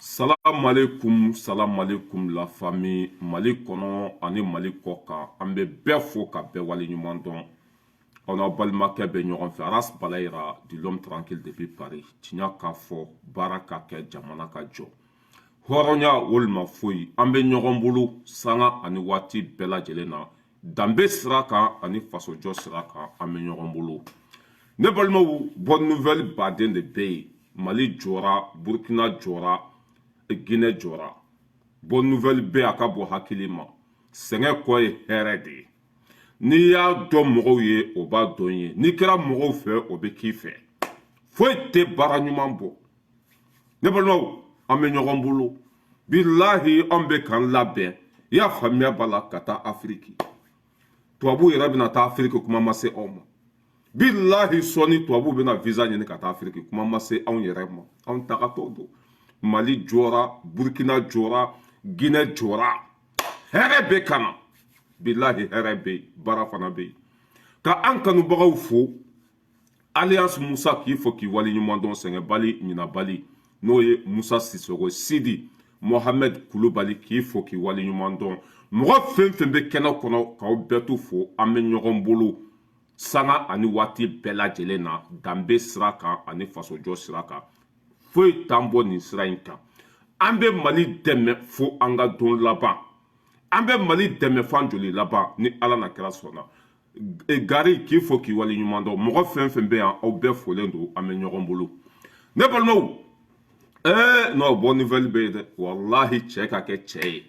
Salam alaikum la famille Mali kɔnɔ ani Mali kɔ kan an bɛ bɛɛ fo ka bɛɛ wale ɲuman dɔn. On a balimakɛ bɛ ɲɔgɔn fɛ Aras Balayira du l'homme tranquille depuis Paris. Tiɲɛ k'a fɔ baara ka kɛ jamana ka jɔ. Hɔrɔnya walima foyi an bɛ ɲɔgɔn bolo sanga ani waati bɛɛ lajɛlen na. Danbe sira kan ani fasojɔ sira kan an bɛ ɲɔgɔn bolo. Ne balimaw bonne nouvelle baden de bɛ yen. Mali jɔra, Burkina jɔra, Guinée jɔra. Bonne nouvelle bɛ a ka bɔ hakili ma. Sɛgɛn kɔ ye hɛrɛ de ye. N'i y'a dɔn mɔgɔw ye o b'a dɔn ye. N'i kɛra mɔgɔw fɛ o bɛ k'i fɛ. Foyi tɛ baara ɲuman bɔ. Ne balimaw an bɛ ɲɔgɔn bolo. Bilahi an bɛ k'an labɛn. I y'a faamuya b'a la ka taa Afiriki. Tubabu yɛrɛ bɛna taa Afiriki kuma ma se aw ma. Bilahi sɔni tubabu bɛna visa ɲini ka taa Afiriki kuma ma se anw yɛrɛ ma. Anw tagatɔ don. Mali jɔra, Burkina jɔra, Guinée jɔra. Hɛrɛ bɛ ka na. Bilahi hɛrɛ bɛ yen, baara fana bɛ yen. Ka an kanubagaw fo, Alliance Musa k'i fɔ k'i wale ɲuman dɔn sɛgɛnbali ɲinabali n'o ye Musa Sisoko Sidi Mohamed Kulubali k'i fɔ k'i wale ɲuman dɔn. Mɔgɔ fɛn fɛn bɛ kɛnɛ kɔnɔ k'aw bɛɛ to fo an bɛ ɲɔgɔn bolo sanga ani waati bɛɛ lajɛlen na danbe sira kan ani fasojɔ sira kan. Foyi t'an bɔ nin sira in kan. An bɛ Mali dɛmɛ fo an ka don laban. An bɛ Mali dɛmɛ fan joli laban ni Ala na kɛra sɔnna. Gari k'i fɔ k'i wale ɲuman dɔn. Mɔgɔ fɛn fɛn bɛ yan aw bɛɛ folen don an bɛ ɲɔgɔn bolo. Ne balimaw non bonne nouvelle bɛ yen dɛ. Wallahi cɛ ka kɛ cɛ ye.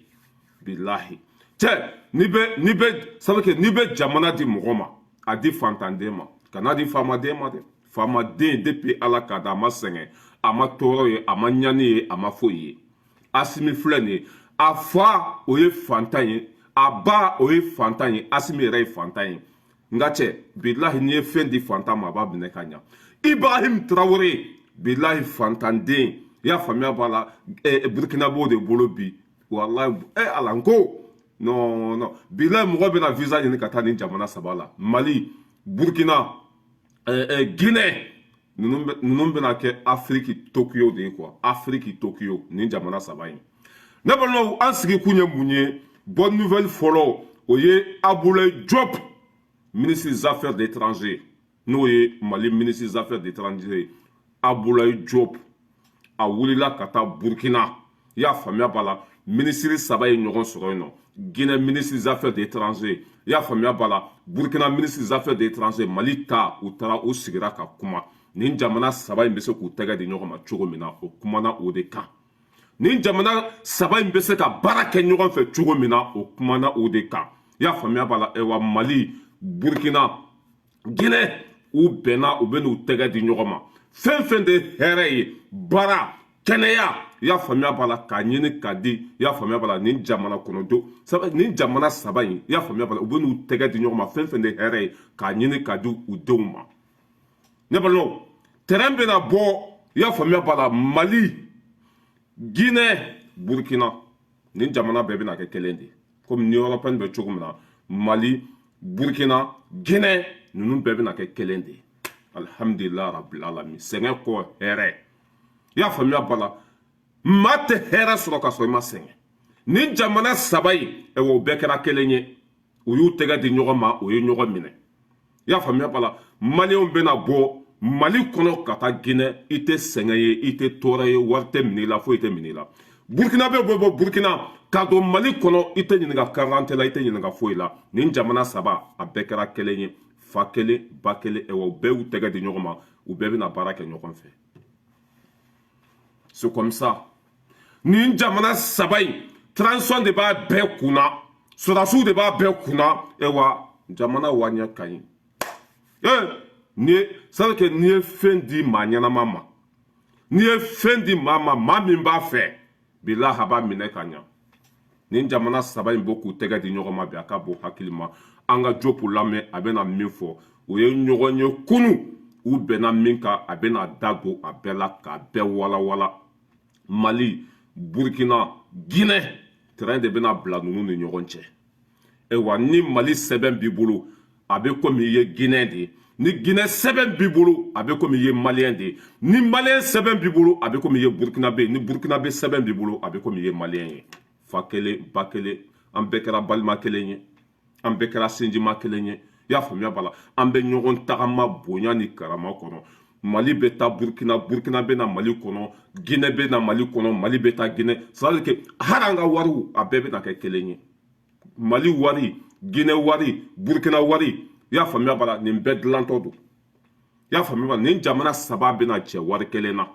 Bilahi. Cɛ n'i bɛ jamana di mɔgɔ ma a di fantanden ma. Kana di faamaden ma dɛ. Faamaden depuis Ala ka da a ma sɛgɛn. A ma tɔɔrɔ ye, a ma ɲani ye, a ma foyi ye. Asimi filɛ nin ye. A fa o ye fantan ye, a ba o ye fantan ye, Asimi yɛrɛ ye fantan ye. Nka cɛ, bilahi n'i ye fɛn di fantan ma a b'a minɛ ka ɲa. Ibrahim Traoré, bilahi fantanden, i y'a faamuya b'a la, Burkina b'o de bolo bi. Wallahi, Ala n ko, non, bilahi mɔgɔ bɛna visa ɲini ka taa nin jamana saba la. Mali, Burkina, Guinée. Ninnu bɛna kɛ Afiriki Tokyo de ye quoi. Afiriki Tokyo nin jamana saba in. Ne balimaw an sigi kun ye mun ye? Bonne nouvelle fɔlɔ o ye Abdoulaye Diop ministre des affaires d'étrangers n'o ye Mali ministre des affaires d'étrangers Abdoulaye Diop a wulila ka taa Burkina. I y'a faamuya b'a la ministre saba ye ɲɔgɔn sɔrɔ yen nɔ. Guinée ministre des affaires d'étrangers i y'a faamuya b'a la Burkina ministre des affaires d'étrangers Mali ta u taara u sigira ka kuma. Nin jamana saba in bɛ se k'u tɛgɛ di ɲɔgɔn ma cogo min na o kumana o de kan. Nin jamana saba in bɛ se ka baara kɛ ɲɔgɔn fɛ cogo min na o kumana o de kan. I y'a faamuya b'a la wa Mali, Burkina, Guinée u bɛnna u bɛ n'u tɛgɛ di ɲɔgɔn ma. Fɛn fɛn de hɛrɛ ye baara kɛnɛya i y'a faamuya b'a la k'a ɲini k'a di i y'a faamuya b'a la nin jamana kɔnɔdenw nin jamana saba in i y'a faamuya b'a la u bɛ n'u tɛgɛ di ɲɔgɔn ma fɛn fɛn de hɛrɛ ye k'a ɲini k'a di u denw ma. Ne balimaw terrain bɛna bɔ i y'a faamuya b'a la Mali, Guinée, Burkina nin jamana bɛɛ bɛna kɛ kelen de komi ni Européenne bɛ cogo min na Mali, Burkina, Guinée ninnu bɛɛ bɛna kɛ kelen de. Alhamdulillah rabbil alamin sɛgɛn kɔ hɛrɛ i y'a faamuya b'a la maa tɛ hɛrɛ sɔrɔ ka sɔrɔ i ma sɛgɛn. Nin jamana saba in o bɛɛ kɛra kelen ye u y'u tɛgɛ di ɲɔgɔn ma o ye ɲɔgɔn minɛ. I y'a faamuya b'a la Maliyɛnw bɛna bɔ Mali kɔnɔ ka taa Guinée i tɛ sɛgɛn ye i tɛ tɔɔrɔ ye wari tɛ minɛ i la foyi tɛ minɛ i la. Burkina bɛ bɔ Burkina ka don Mali kɔnɔ i tɛ ɲininka carte la i tɛ ɲininka foyi la. Nin jamana saba a bɛɛ kɛra kelen ye fa kelen ba kelen u bɛɛ y'u tɛgɛ di ɲɔgɔn ma u bɛɛ bɛna baara kɛ ɲɔgɔn fɛ. C'est comme ça. Nin jamana saba in transition de b'a bɛɛ kunna sɔrɔdasiw de b'a bɛɛ kunna jamana waɲɛ ka ɲi. C'est que n'i ye fɛn di maa ɲɛnama ma n'i ye fɛn di maa ma maa min b'a fɛ bilahi a b'a minɛ ka ɲa. Nin jamana saba in bɔ k'u tɛgɛ di ɲɔgɔn ma bi a ka bɔ hakili ma an ka Diop lamɛn a bɛna min fɔ o ye ɲɔgɔn ye kunu u bɛnna min kan a bɛna da don a bɛɛ la k'a bɛɛ walawala. Mali, Burkina, Guinée terrain de bɛna bila ninnu ni ɲɔgɔn cɛ. Ni Mali sɛbɛn b'i bolo a bɛ komi i ye Guinée de ye ni Guinée sɛbɛn b'i bolo a bɛ komi i ye Malien de ye ni Malien sɛbɛn b'i bolo a bɛ komi i ye Burkinabé ni Burkinabé sɛbɛn b'i bolo a bɛ komi i ye Malien ye fa kelen ba kelen an bɛɛ kɛra balima kelen ye an bɛɛ kɛra sinjima kelen ye i y'a faamuya b'a la an bɛ ɲɔgɔn tagama bonya ni karama kɔnɔ Mali bɛ taa Burkina Burkina bɛ na Mali kɔnɔ Guinée bɛ na Mali kɔnɔ Mali bɛ taa Guinée c'est à dire que hali an ka wariw a bɛɛ bɛ na kɛ kelen ye Mali wari Guinée wari Burkina wari i y'a faamuya b'a la nin bɛɛ dilantɔ don i y'a faamuya b'a la nin jamana saba bɛna cɛ wari kelen na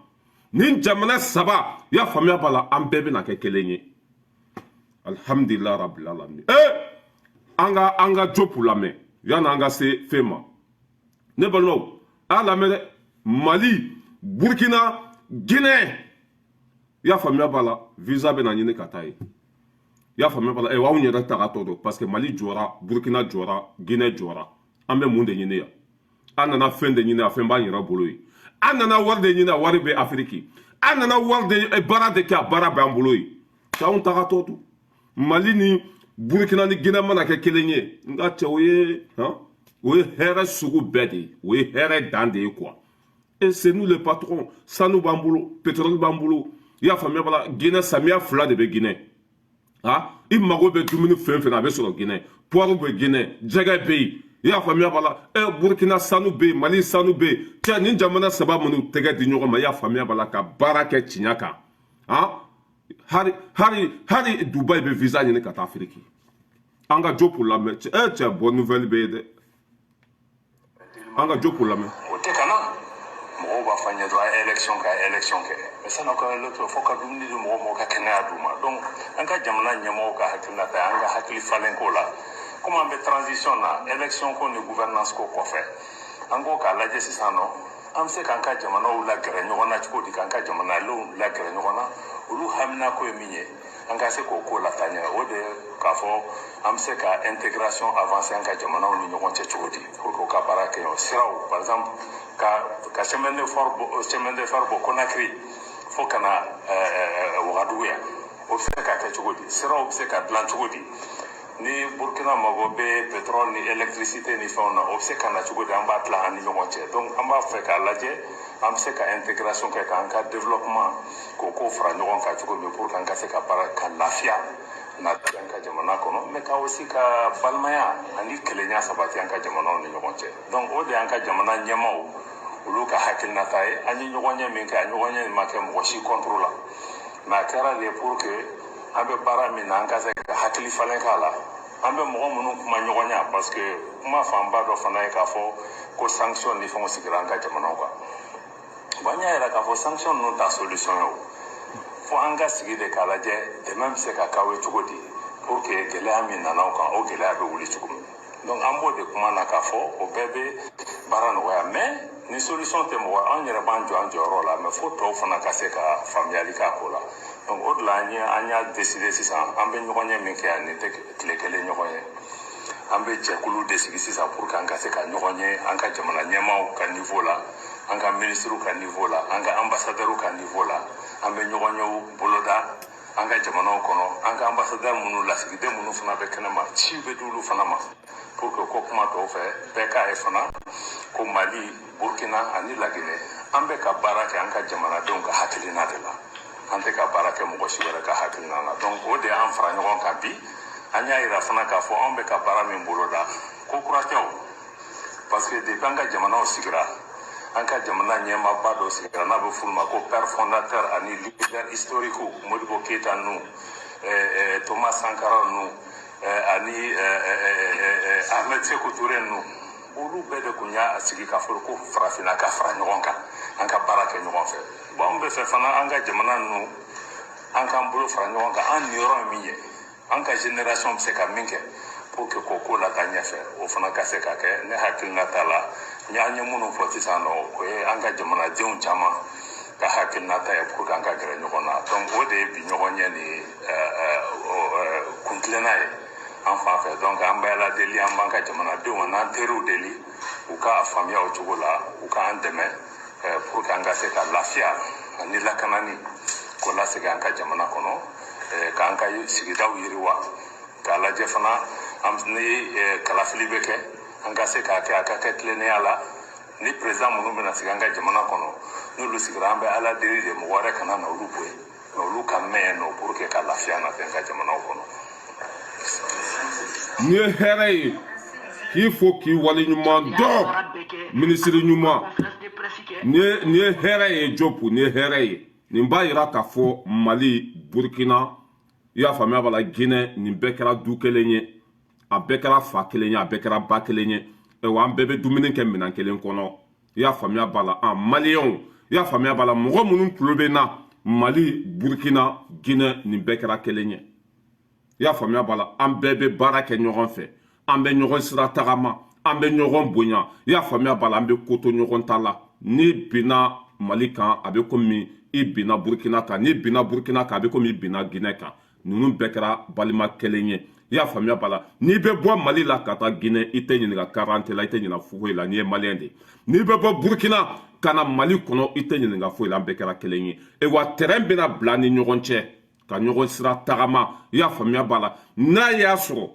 nin jamana saba i y'a faamuya b'a la an bɛɛ bɛna kɛ kelen ye alhamdulilayi rabbil alamin an ka jopu lamɛn yanni an ka se fɛn ma ne balimaw a lamɛn dɛ Mali Burkina Guinée i y'a faamuya b'a la visa bɛna ɲini ka taa ye i y'a faamuya b'a la anw yɛrɛ tagatɔ don parce que Mali jɔra Burkina jɔra Guinée jɔra an bɛ mun de ɲini yan an nana fɛn de ɲini a fɛn b'an yɛrɛ bolo ye an nana wari de ɲini a wari bɛ Afiriki an nana wari de baara de kɛ a baara b'an bolo ye k'anw tagatɔ don Mali ni Burkina ni Guinée mana kɛ kelen ye n ka cɛ o ye hɛrɛ sugu bɛɛ de ye o ye hɛrɛ dan de ye quoi et c'est nous les patrons sanu b'an bolo pétrole b'an bolo i y'a faamuya b'a la Guinée samiya fila de bɛ Guinée i mago bɛ dumuni fɛn fɛn na a bɛ sɔrɔ Guinée poire bɛ Guinée jɛgɛ bɛ yen i y'a faamuya b'a la Burkina sanu bɛ yen Mali sanu bɛ yen cɛ nin jamana saba minnu tɛgɛ di ɲɔgɔn ma i y'a faamuya b'a la ka baara kɛ tiɲɛ kan hali Dubaï bɛ visa ɲini ka taa Afiriki an ka jo pour lamɛn cɛ bonne nouvelle bɛ yen dɛ an ka jo pour lamɛn o tɛ kana mɔgɔw b'a fɔ an ɲɛ dɔrɔn a ye élection kɛ mais san'o ka élection fo ka dumuni di mɔgɔw ka kɛnɛya d'u ma donc an ka jamana ɲɛmɔgɔw ka hakilina ta an ka hakili falen ko la comme an bɛ transition na élection ko ni gouvernance ko kɔfɛ an ko k'a lajɛ sisan nɔ an bɛ se k'an ka jamanaw lagɛrɛ ɲɔgɔn na cogo di k'an ka jamanadenw lagɛrɛ ɲɔgɔn na olu hamina ko ye min ye an ka se k'o ko lata ɲɛ o de k'a fɔ an bɛ se ka intégration avancer an ka jamanaw ni ɲɔgɔn cɛ cogo di pour que o ka baara kɛ siraw par exemple ka chemin de fer bɔ Conakry fo ka na Ouagadougou yan o bɛ se ka kɛ cogo di siraw bɛ se ka dilan cogo di ni Burkina mago bɛ pétrole ni électricité ni fɛnw na o bɛ se ka na cogo di an b'a tila an ni ɲɔgɔn cɛ donc an b'a fɛ k'a lajɛ an bɛ se ka intégration kɛ k'an ka développement k'o ko fara ɲɔgɔn kan cogo min pour que an ka se ka baara ka lafiya na an ka jamana kɔnɔ mais ka aussi ka balimaya ani kelenya sabati an ka jamanaw ni ɲɔgɔn cɛ donc o de y'an ka jamana ɲɛmaaw olu ka hakilinata ye an ye ɲɔgɔn ɲɛ min kɛ a ɲɔgɔn ɲɛ ma kɛ mɔgɔ si contre la mais a kɛra de pour que an bɛ baara min na an ka se ka hakili falen k'a la an bɛ mɔgɔ minnu kuma ɲɔgɔn ɲɛ parce que kuma fanba dɔ fana ye k'a fɔ ko sanction ni fɛnw sigira an ka jamanaw kan bon an y'a yira k'a fɔ sanction ninnu ta solution ye o fo an ka sigi de k'a lajɛ dɛmɛ bɛ se ka k'aw ye cogo di pour que gɛlɛya min nana aw kan o gɛlɛya bɛ wuli cogo min donc an b'o de kuma na k'a fɔ o bɛɛ bɛ baara nɔgɔya mais ni solution tɛ mɔgɔ an yɛrɛ b'an jɔ an jɔyɔrɔ la mais fo tɔw fana ka se ka faamuyali k'a ko la donc o de la an y'a décider sisan an bɛ ɲɔgɔn ɲɛ min kɛ yan nin tɛ tile kelen ɲɔgɔn ye an bɛ jɛkulu de sigi sisan pour que an ka se ka ɲɔgɔn ye an ka jamana ɲɛmaaw ka niveau la an ka ministres ka niveau la an ka ambassadeurs ka niveau la an bɛ ɲɔgɔn ɲɛw boloda an ka jamanaw kɔnɔ an ka ambassadeur minnu lasigiden minnu fana bɛ kɛnɛma ci bɛ d'olu fana ma pour que ko kuma tɔw fɛ bɛɛ k'a ye fana ko Mali Burkina ani Laginɛ an bɛ ka baara kɛ an ka jamanadenw ka hakilina de la an tɛ ka baara kɛ mɔgɔ si wɛrɛ ka hakilina la donc o de y'an fara ɲɔgɔn kan bi an y'a yira fana k'a fɔ anw bɛ ka baara min boloda ko kura tɛ o parce que depuis an ka jamanaw sigira an ka jamana ɲɛmaaba dɔ sigira n'a bɛ f'olu ma ko père fondateur ani leader historique Modibo Keyita ninnu Thomas Sankara ninnu ani Ahmed Sékou Touré ninnu olu bɛɛ de kun y'a sigi k'a fɔ ko farafinna ka fara ɲɔgɔn kan an ka baara kɛ ɲɔgɔn fɛ bon an bɛ fɛ fana an ka jamana ninnu an k'an bolo fara ɲɔgɔn kan an niyɔrɔ ye min ye an ka génération bɛ se ka min kɛ pour que ko ko lata ɲɛfɛ o fana ka se ka kɛ ne hakilina t'a la n y'a ɲɛ minnu fɔ sisan nɔ o ye an ka jamanadenw caman ka hakilina ta ye pour que an ka gɛrɛ ɲɔgɔn na donc o de ye bi ɲɔgɔn ɲɛ ni kuntilenna ye an fan fɛ donc an bɛ ala deli an b'an ka jamanadenw n'an teriw deli u ka faamuya o cogo la u k'an dɛmɛ pour que an ka se ka lafiya ani lakanani ko lasegin an ka jamana kɔnɔ k'an ka sigidaw yiriwa k'a lajɛ fana ni kalafili bɛ kɛ an ka se k'a kɛ a ka kɛ tilennenya la ni président minnu bɛna sigi an ka jamana kɔnɔ n'olu sigira an bɛ ala deli de mɔgɔ wɛrɛ kana na olu bɔ yen mais olu ka mɛn yen nɔ pour que ka lafiya na fɛ an ka jamanaw kɔnɔ. Ni ye hɛrɛ ye k'i fo k'i waleɲuman dɔn minisiri ɲuman ni ye hɛrɛ ye Jopu ni ye hɛrɛ ye nin b'a yira k'a fɔ Mali Burkina i y'a faamuya b'a la Guinée nin bɛɛ kɛra du kelen ye a bɛɛ kɛra fa kelen ye a bɛɛ kɛra ba kelen ye wa an bɛɛ bɛ dumuni kɛ minɛn kelen kɔnɔ i y'a faamuya b'a la Maliyɛnw i y'a faamuya b'a la mɔgɔ minnu tulo bɛ na Mali Burkina Guinée nin bɛɛ kɛra kelen ye i y'a faamuya b'a la an bɛɛ bɛ baara kɛ ɲɔgɔn fɛ an bɛ ɲɔgɔn sira tagama an bɛ ɲɔgɔn bonya i y'a faamuya b'a la an bɛ ko to ɲɔgɔn ta la ni binna Mali kan a bɛ komi i binna Burkina kan ni binna Burkina kan a bɛ komi i binna Guinée kan ninnu bɛɛ kɛra balima kelen ye i y'a faamuya b'a la n'i bɛ bɔ Mali la ka taa Guinée i tɛ ɲininka carte la i tɛ ɲininka foyi la n'i ye Maliyɛn de n'i bɛ bɔ Burkina ka na Mali kɔnɔ i tɛ ɲininka foyi la an bɛɛ kɛra kelen ye wa terrain bɛna bila ni ɲɔgɔn cɛ ka ɲɔgɔn sira tagama i y'a faamuya b'a la n'a y'a sɔrɔ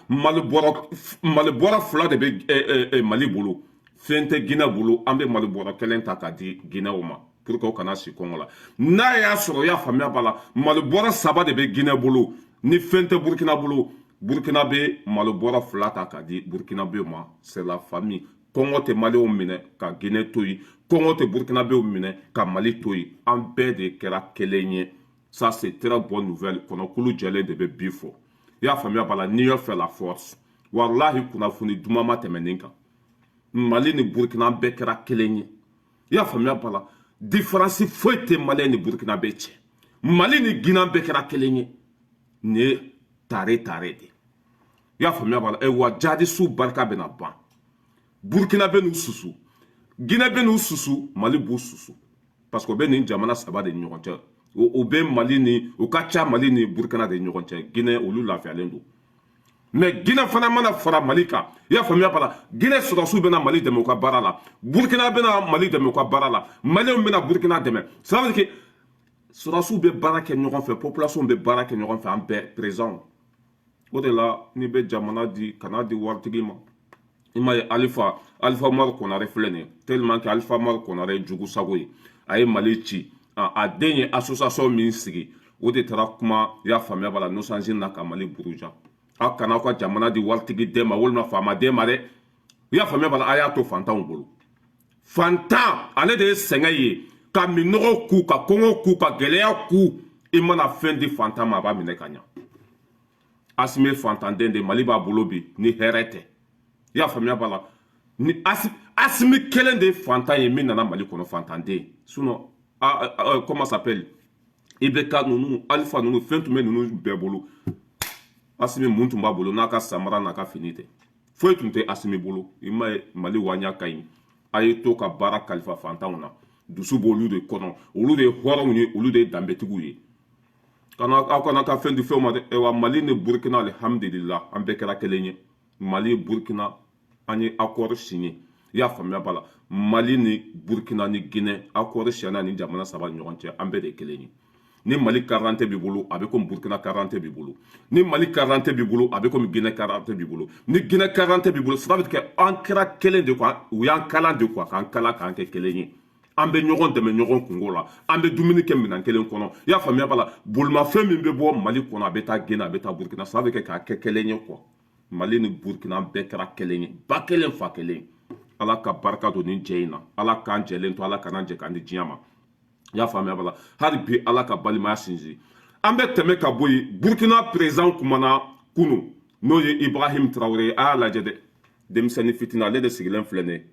Mali bɔra fila de bɛ Mali bolo fɛn tɛ Guinée bolo an bɛ Mali bɔra kelen ta k'a di Guinéw ma pour que o kana si kɔngɔ la n'a y'a sɔrɔ i y'a faamuya b'a la Mali bɔra saba de bɛ Guinée bolo ni fɛn tɛ Burkina bolo Burkina bɛ Mali bɔra fila ta k'a di Burkinabéw ma c'est la famille kɔngɔ tɛ Maliyɛnw minɛ ka Guinée to yen kɔngɔ tɛ Burkinabéw minɛ ka Mali to yen an bɛɛ de kɛra kelen ye ça c'est très bonne nouvelle kɔnɔkulu jɛlen de bɛ bi fɔ i y'a faamuya b'a la Niger fait la force walahi kunnafoni duman ma tɛmɛ nin kan Mali ni Burkina bɛɛ kɛra kelen ye i y'a faamuya b'a la différence foyi tɛ Maliyɛn ni Burkina bɛɛ cɛ Mali ni Guinée bɛɛ kɛra kelen ye nin ye tare de i y'a faamuya b'a la wa jihadisiw barika bɛna ban Burkina bɛ n'u susu Guinée bɛ n'u susu Mali b'u susu parce que o bɛ nin jamana saba de ni ɲɔgɔn cɛ o bɛ Mali ni o ka ca Mali ni Burkina de ni ɲɔgɔn cɛ Guinée olu lafiyalen don mais Guinée fana mana fara Mali kan i y'a faamuya b'a la Guinée sɔrɔsiw bɛna Mali dɛmɛ u ka baara la Burkina bɛna Mali dɛmɛ u ka baara la Maliyɛnw bɛna Burkina dɛmɛ ça veut dire que sɔrɔsiw bɛ baara kɛ ɲɔgɔn fɛ population bɛ baara kɛ ɲɔgɔn fɛ an bɛɛ présent o de la n'i bɛ jamana di kana di waritigi ma i m'a ye Alifa Umaru Konare filɛ nin ye tellement que Alifa Umaru Konare ye jugu sago ye a ye Mali ci a den ye association min sigi o de taara kuma i y'a faamuya b'a la Nations na ka Mali buruja aw kana aw ka jamana di waritigi den ma walima faama den ma dɛ i y'a faamuya b'a la a y'a to fantanw bolo fantan ale de ye sɛgɛn ye ka minɔgɔ ku ka kɔngɔ ku ka gɛlɛya ku i mana fɛn di fantan ma a b'a minɛ ka ɲa Asimi fantanden de Mali b'a bolo bi ni hɛrɛ tɛ i y'a faamuya b'a la ni Asimi kelen de ye fantan ye min nana Mali kɔnɔ fantanden sinon comment ça s'appelle IBK ninnu Alifa ninnu fɛn tun bɛ ninnu bɛɛ bolo Asimi mun tun b'a bolo n'a ka samara n'a ka fini tɛ foyi tun tɛ Asimi bolo i m'a ye Mali waɲa ka ɲi a ye to ka baara kalifa fantanw na dusu b'olu de kɔnɔ olu de ye hɔrɔnw ye olu de ye danbetigiw ye aw kana ka fɛn di fɛnw ma dɛ wa Mali ni Burkina alhamdulillah an bɛɛ kɛra kelen ye Mali Burkina an ye accord signé i y'a faamuya b'a la Mali ni Burkina ni Guinée accord signé ni jamana saba ni ɲɔgɔn cɛ an bɛɛ de ye kelen ye ni Mali carte b'i bolo a bɛ komi Burkina carte b'i bolo ni Mali carte b'i bolo a bɛ komi Guinée carte b'i bolo ni Guinée carte b'i bolo ça veut dire que an kɛra kelen de quoi u y'an kalan de quoi k'an kalan k'an kɛ kelen ye an bɛ ɲɔgɔn dɛmɛ ɲɔgɔn kungo la an bɛ dumuni kɛ minɛn kelen kɔnɔ i y'a faamuya b'a la bolimafɛn min bɛ bɔ Mali kɔnɔ a bɛ taa Guinée a bɛ taa Burkina ça veut dire k'a kɛ kelen ye quoi Mali ni Burkina bɛɛ kɛra kelen ye ba kelen fa kelen Ala ka barika don nin jɛ in na Ala k'an jɛlen to Ala kana jɛ k'an di diɲɛ ma i y'a faamuya b'a la hali bi Ala ka balimaya sinsin an bɛ tɛmɛ ka bɔ yen Burkina président kumana kunu n'o ye Ibrahim Traoré a y'a lajɛ dɛ denmisɛnnin fitinin ale de sigilen filɛ nin ye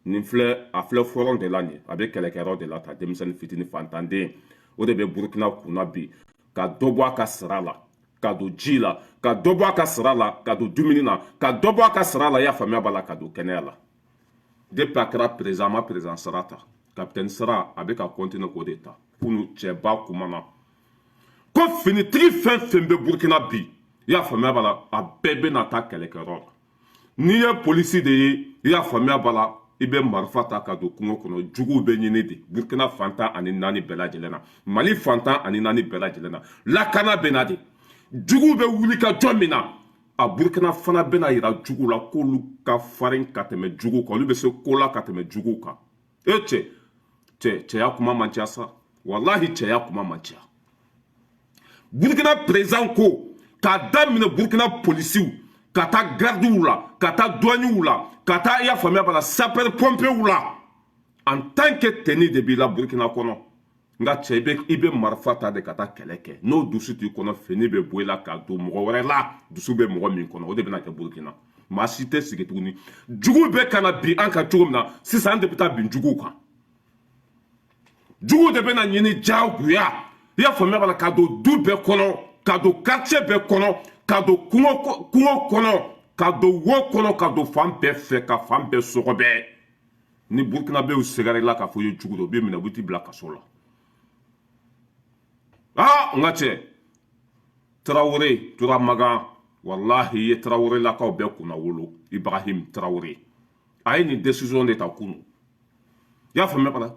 nin filɛ a filɛ fɔlɔ de la nin a bɛ kɛlɛkɛyɔrɔ de la ta denmisɛnnin fitinin fantanden o de bɛ Burkina kunna bi ka dɔ bɔ a ka sara la ka don ji la ka dɔ bɔ a ka sara la ka don dumuni na ka dɔ bɔ a ka sara la i y'a faamuya b'a la ka don kɛnɛya la depuis a kɛra président a ma président sara ta capitaine sara a bɛ ka continuer k'o de ta kunu cɛba kumana ko finitigi fɛn fɛn bɛ Burkina bi i y'a faamuya b'a la a bɛɛ bɛ na taa kɛlɛkɛyɔrɔ la n'i ye polisi de ye i y'a faamuya b'a la i bɛ marifa ta ka don kungo kɔnɔ juguw bɛ ɲini de Burkina fantan ani naani bɛɛ lajɛlen na Mali fantan ani naani bɛɛ lajɛlen na lakana bɛ na de juguw bɛ wuli ka jɔ min na a Burkina fana bena yira jugu la k'olu ka farin ka tɛmɛ jugu kan olu bɛ se ko la ka tɛmɛ jugu kan cɛya kuma man ca sa wallahi cɛya kuma man ca Burkina président ko k'a daminɛ Burkina policiw ka taa gardiw la ka taa douaniw la ka taa i y'a faamuya bala sapeur pompiers la en tant que tenue de b'i la Burkina kɔnɔ nka cɛ i bɛ marifa ta de ka taa kɛlɛ kɛ n'o dusu t'i kɔnɔ fini bɛ bɔ i la ka don mɔgɔ wɛrɛ la dusu bɛ mɔgɔ min kɔnɔ o de bɛna kɛ Burkina maa si tɛ sigi tuguni jugu bɛ ka na bin an kan cogo min na sisan an de bɛ taa bin juguw kan juguw de bɛna ɲini diyagoya i y'a faamuya bala ka don du bɛɛ kɔnɔ ka don quartier bɛɛ kɔnɔ ka don kungo kɔnɔ ka don wo kɔnɔ ka don fan bɛɛ fɛ ka fan bɛɛ sɔgɔbɛ ni Burkina bɛɛ sɛgɛrɛ la k'a fɔ i ye jugu dɔ u bɛ minɛ u bɛ t'i bila kaso la nga cɛ Traoré Turamagan wallahi i ye Traoré lakaw bɛɛ kunna wolo Ibrahim Traoré a ye nin décision de ta kunu i y'a faamuya bala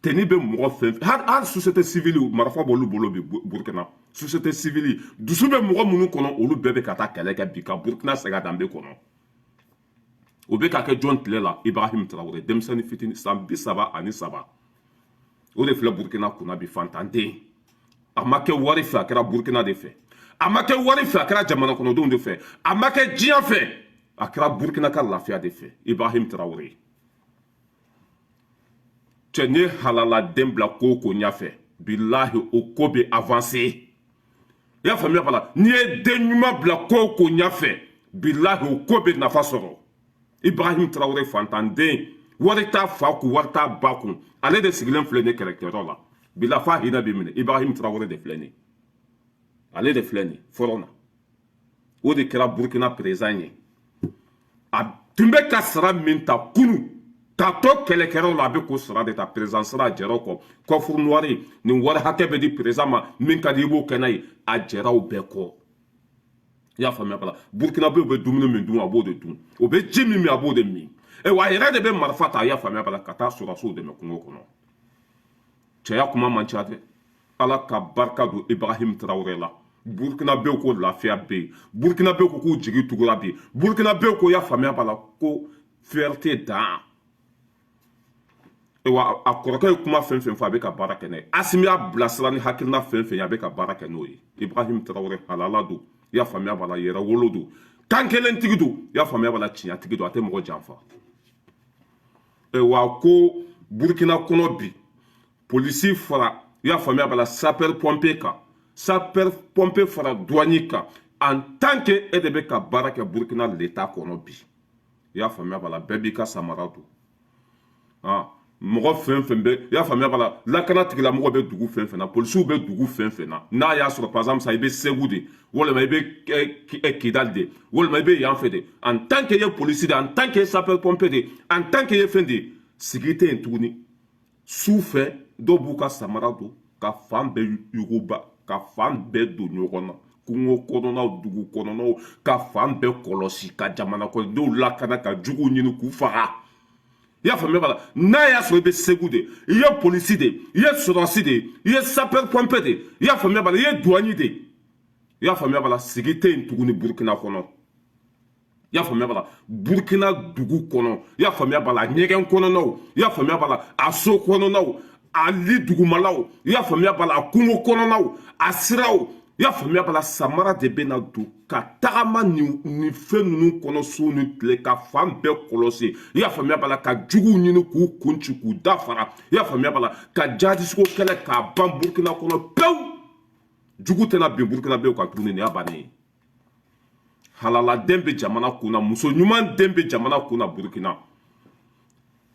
tenue bɛ mɔgɔ fɛn fɛn hali société civile marifa b'olu bolo bi Burkina société civile dusu bɛ mɔgɔ minnu kɔnɔ olu bɛɛ bɛ ka taa kɛlɛ kɛ bi ka Burkina segin a danbe kɔnɔ o bɛ ka kɛ jɔn tile la Ibrahim Traoré denmisɛnnin fitinin san 33 o de filɛ Burkina kunna bi fantanden a ma kɛ wari fɛ a kɛra Burkina de fɛ a ma kɛ wari fɛ a kɛra jamana kɔnɔdenw de fɛ a ma kɛ diɲɛ fɛ a kɛra Burkina ka lafiya de fɛ Ibrahim Traoré cɛ ne halala den bila ko ko ɲɛfɛ bilahi o ko bɛ avancer i y'a faamuya bala n'i ye den ɲuman bila ko ko ɲɛfɛ bilahi o ko bɛ nafa sɔrɔ Ibrahim Traoré fantanden wari t'a fa kun wari t'a ba kun ale de sigilen filɛ ne kɛlɛkɛyɔrɔ la bila fa hinɛ bɛ minɛ Ibrahim Traoré de filɛ nin ale de filɛ nin fɔlɔ na o de kɛra Burkina président ye a tun bɛ ka sara min ta kunu k'a to kɛlɛkɛyɔrɔ la a bɛ k'o sara de ta président sara jɛra o kɔ coffre noir nin wari hakɛ bɛ di président ma min ka di i b'o kɛ n'a ye a jɛra o bɛɛ kɔ i y'a faamuya bala Burkina bɛ bɛ dumuni min dun a b'o de dun o bɛ ji min a b'o de min wa a yɛrɛ de bɛ marifa ta a y'a faamuya bala ka taa sɔrɔsiw dɛmɛ kungo kɔnɔ cɛya kuma man ca dɛ ala ka barika don Ibrahim Traoré la Burkina bɛɛ ko lafiya bɛ yen Burkina bɛɛ ko k'u jigi tugura bi Burkina bɛɛ ko y'a faamuya bala ko fierté dan wa a kɔrɔkɛ ye kuma fɛn fɛn fɔ a bɛ ka baara kɛ n'a ye Asimi y'a bilasira ni hakilina fɛn fɛn ye a bɛ ka baara kɛ n'o ye Ibrahim Traoré halala don i y'a faamuya bala yɛrɛ wolo don kan kelen tigi don i y'a faamuya bala tiɲɛ tigi don a tɛ mɔgɔ janfa wa ko Burkina kɔnɔ bi polisi fara i y'a faamuya bala sapeur pompier kan sapeur pompier fara douanier kan en tant que e de bɛ ka baara kɛ Burkina l'état kɔnɔ bi i y'a faamuya bala bɛɛ b'i ka samara don mɔgɔ fɛn fɛn bɛ i y'a faamuya bala lakana tigilamɔgɔ bɛ dugu fɛn fɛn na polisiw bɛ dugu fɛn fɛn na n'a y'a sɔrɔ par exemple sa i bɛ Segu de walima i bɛ Kidali de walima i bɛ yan fɛ de en tant que i ye polisi de en tant que sapeur pompier de en tant que i ye fɛn de sigi tɛ yen tuguni su fɛ dɔw b'u ka samara don ka fan bɛɛ yuguba ka fan bɛɛ don ɲɔgɔn na kungo kɔnɔnaw dugu kɔnɔnaw ka fan bɛɛ kɔlɔsi ka jamana kɔnɔdenw lakana ka juguw ɲini k'u faga i y'a faamuya bala n'a y'a sɔrɔ i bɛ Segu de i ye polisi de i ye sɔrɔsi de i ye sapeur pompier de i y'a faamuya bala i ye douanier de i y'a faamuya bala sigi tɛ yen tuguni Burkina kɔnɔ i y'a faamuya bala Burkina dugu kɔnɔ i y'a faamuya bala ɲɛgɛn kɔnɔnaw i y'a faamuya bala a so kɔnɔnaw a li dugumalaw i y'a faamuya bala a kungo kɔnɔnaw a siraw i y'a faamuya bala samara de bɛ na don ka tagama nin fɛn ninnu kɔnɔ su ni tile ka fan bɛɛ kɔlɔsi i y'a faamuya bala ka juguw ɲini k'u kun ci k'u dafara i y'a faamuya bala ka jihadisiko kɛlɛ k'a ban Burkina kɔnɔ pewu jugu tɛna bin Burkina bɛɛ kan tuguni nin y'a bannen ye halaladen bɛ jamana kunna muso ɲuman den bɛ jamana kunna Burkina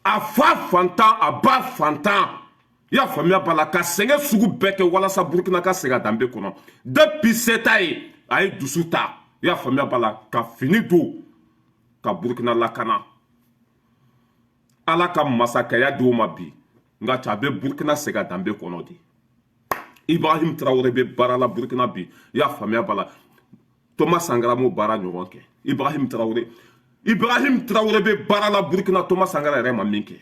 a fa fantan a ba fantan i y'a faamuya bala ka sɛgɛn sugu bɛɛ kɛ walasa Burkina ka segin a danbe kɔnɔ depuis seta ye a ye dusu ta i y'a faamuya bala ka fini don ka Burkina lakana ala ka masakɛya d'o ma bi nka a bɛ Burkina segin a danbe kɔnɔ de Ibrahim Traoré bɛ baara la Burkina bi i y'a faamuya bala Thomas Sankara m'o baara ɲɔgɔn kɛ Ibrahim Traoré bɛ baara la Burkina Thomas Sankara yɛrɛ ma min kɛ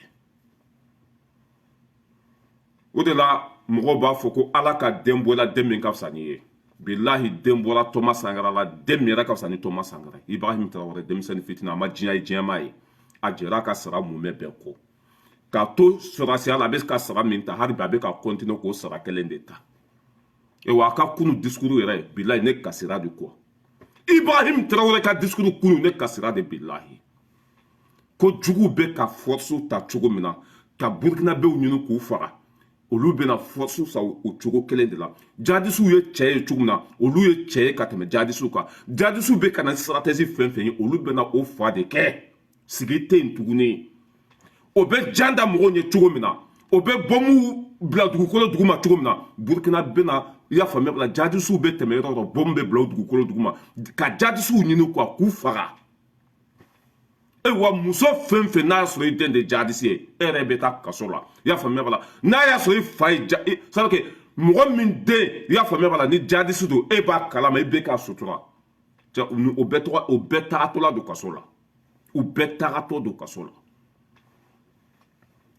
o de la mɔgɔw b'a fɔ ko ala ka den bɔla den min ka fisa n'i ye billahi den bɔra Thomas Sankara la den min yɛrɛ ka fisa ni Thomas Sankara Ibrahim Traoré denmisɛnnin fitina a ma diɲɛ ye diɲɛmaa ye a jɛra ka sara mumɛ bɛɛ kɔ k'a to sɔrɔsiya la a bɛ ka sara min ta hali bi a bɛ ka continuer k'o sara kelen de ta wa a ka kunu discours yɛrɛ billahi ne kasira de quoi Ibrahim Traoré ka discours kunu ne kasira de billahi ko jugu bɛ ka force ta cogo min na ka burkinabɛw ɲini k'u faga olu bɛna force sa o cogo kelen de la jadisiw ye cɛ ye cogo min na olu ye cɛ ye ka tɛmɛ jadisiw kan jadisiw bɛ ka na stratégie fɛn fɛn ye olu bɛna o fa de kɛ sigi tɛ yen tuguni o bɛ jan da mɔgɔw ye cogo min na o bɛ bɔnmu bila dugukolo duguma cogo min na burkina bɛna i y'a faamuya la jadisiw bɛ tɛmɛ yɔrɔ dɔ bɔnmu bɛ bila o dugukolo duguma ka jadisiw ɲini k'u faga wa muso fɛn fɛn n'a y'a sɔrɔ i den de jadisi ye e yɛrɛ bɛ taa kaso la i y'a faamuya la n'a y'a sɔrɔ i fa ye c'est à dire que mɔgɔ min den i y'a faamuya la ni jadisi don e b'a kalama i bɛ k'a sutura o bɛɛ tagatɔ la don kaso la u bɛɛ tagatɔ don kaso la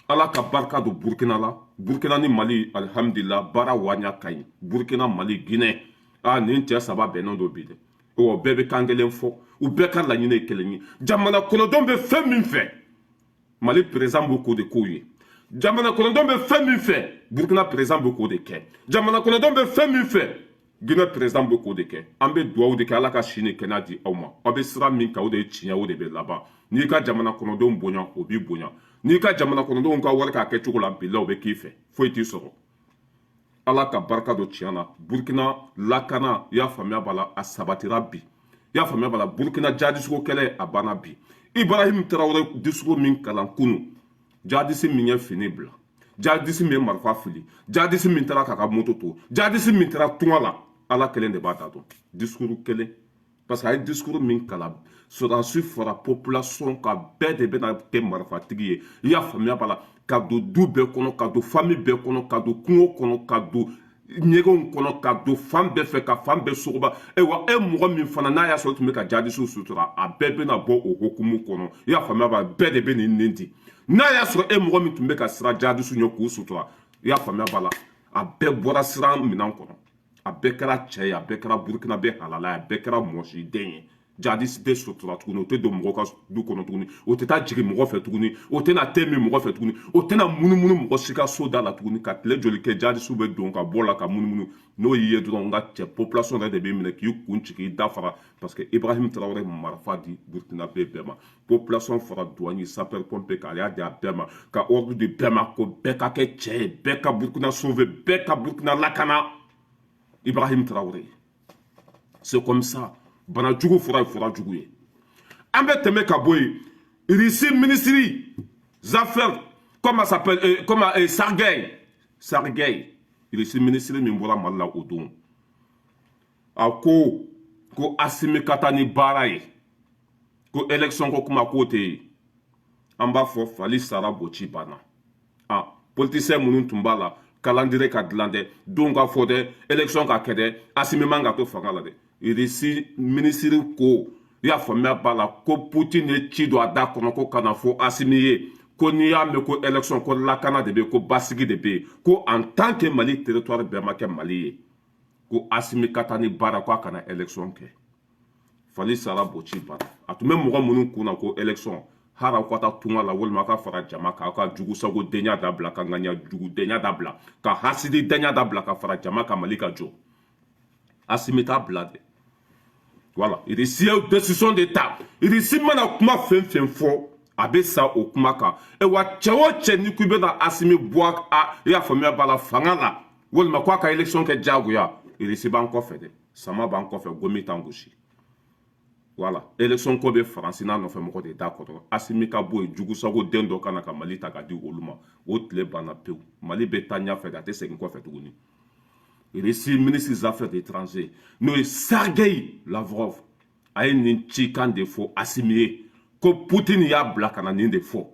ala ka barika don burkina la burkina ni mali alhamdulillah baara waɲa ka ɲi burkina mali guinée nin cɛ saba bɛnnen don bi dɛ o bɛɛ bɛ kan kelen fɔ u bɛɛ ka laɲini ye kelen ye jamana kɔnɔdenw bɛ fɛn min fɛ mali président b'o k'o de k'o ye jamana kɔnɔdenw bɛ fɛn min fɛ burkina président b'o k'o de kɛ jamana kɔnɔdenw bɛ fɛn min fɛ guinée président b'o k'o de kɛ an bɛ dugawu de kɛ ala ka si ni kɛnɛya di aw ma aw bɛ sira min kan o de ye tiɲɛ o de bɛ laban n'i ka jamana kɔnɔdenw bonya o b'i bonya n'i ka jamana kɔnɔdenw ka wari k'a kɛ cogo la bila o bɛ k'i fɛ foyi t'i sɔrɔ ala ka barika don tiɲɛ na burkina lakana i y'a faamuya b'a la a sabatira bi i y'a faamuya b'a la burkina jadisuko kɛlɛ a banna bi ibrahim tarawele discours min kalan kunu jadisi min ye fini bila jadisi min ye marifa fili jadisi min taara k'a ka moto to jadisi min taara tunga la ala kelen de b'a da dɔn discours kelen parce que a ye discours min kalan sɔrɔdasi fɔra population ka bɛɛ de bɛna kɛ marifatigi ye i y'a faamuya b'a la ka don du bɛɛ kɔnɔ ka don famille bɛɛ kɔnɔ ka don kungo kɔnɔ ka don ɲɛgɛnw kɔnɔ ka don fan bɛɛ fɛ ka fan bɛɛ sogoba wa e mɔgɔ min fana n'a y'a sɔrɔ tun bɛ ka jadisiw sutura a bɛɛ bɛna bɔ o hokumu kɔnɔ i y'a faamuya b'a la bɛɛ de bɛ nin nin di n'a y'a sɔrɔ e mɔgɔ min tun bɛ ka sira jadisiw ɲɛ k'u sutura i y'a faamuya b'a la a bɛɛ bɔra sira minɛn kɔnɔ a bɛɛ kɛra cɛ ye a bɛɛ kɛra burukina bɛɛ halala ye a bɛɛ kɛra mɔsiden ye jadisi tɛ sutura tuguni o tɛ don mɔgɔ ka du kɔnɔ tuguni o tɛ taa jigin mɔgɔ fɛ tuguni o tɛna te min mɔgɔ fɛ tuguni o tɛna munumunu mɔgɔ si ka so da la tuguni ka tile joli kɛ jadisiw bɛ don ka bɔ la ka munumunu n'o y'i ye dɔrɔn n ka cɛ population yɛrɛ de b'i minɛ k'i kun ci k'i da fara parce que ibrahim tarawele marifa di burkina bɛɛ ma population fara douane sapeur pompier k'ale y'a di a bɛɛ ma ka ordre di bɛɛ ma ko bɛɛ ka kɛ cɛ ye bɛɛ ka burkina sauver bɛɛ ka burkina lakana ibrahim tarawele c'est comme ça bana jugu fɔra ye fɔra jugu ye an bɛ tɛmɛ ka bɔ yen Russie ministre affaires comment ça s'appelle Sergei Russie ministre min bɔra Mali la o don a ko Assimi ka taa ni baara ye ko élection ko kuma k'o tɛ yen an b'a fɔ fali sara boci banna politicien minnu tun b'a la calendrier ka dilan dɛ don ka fɔ dɛ élection ka kɛ dɛ Assimi man ka to fanga la dɛ Russie ministre ko i y'a faamuya b'a la ko Poutine ye ci don a da kɔnɔ ko kana fɔ Assimi ye ko n'i y'a mɛn ko élection ko lakana de bɛ yen ko basigi de bɛ yen ko en tant que Mali territoire bɛɛ ma kɛ Mali ye ko Assimi ka taa ni baara ko a kana élection kɛ fali sara boci banna a tun bɛ mɔgɔ minnu kun na ko élection hali aw ka taa tunga la walima aw ka fara jama kan aw ka jugu sago denya dabila ka ŋaniya jugu denya dabila ka hasidi denya dabila ka fara jama kan Mali ka jɔ Assimi t'a bila dɛ voilà Russie ye décision de ta Russie mana kuma fɛn fɛn fɔ a bɛ sa o kuma kan wa cɛ o cɛ ni k'i bɛna Assimi bɔ i y'a faamuya b'a la fanga la walima k'a ka élection kɛ diyagoya Russie b'an kɔfɛ dɛ sama b'an kɔfɛ gomi t'an gosi voilà élection ko bɛ Faransi n'a nɔfɛ mɔgɔ de da kɔrɔ Assimi ka bɔ yen jugusago den dɔ kana ka Mali ta ka di olu ma o tile banna pewu Mali bɛ taa ɲɛfɛ de a tɛ segin kɔfɛ tuguni Russie ministre des affaires étrangères n'o ye Sergei Lavrov a ye nin cikan de fɔ Assimi ye ko Poutine y'a bila ka na nin de fɔ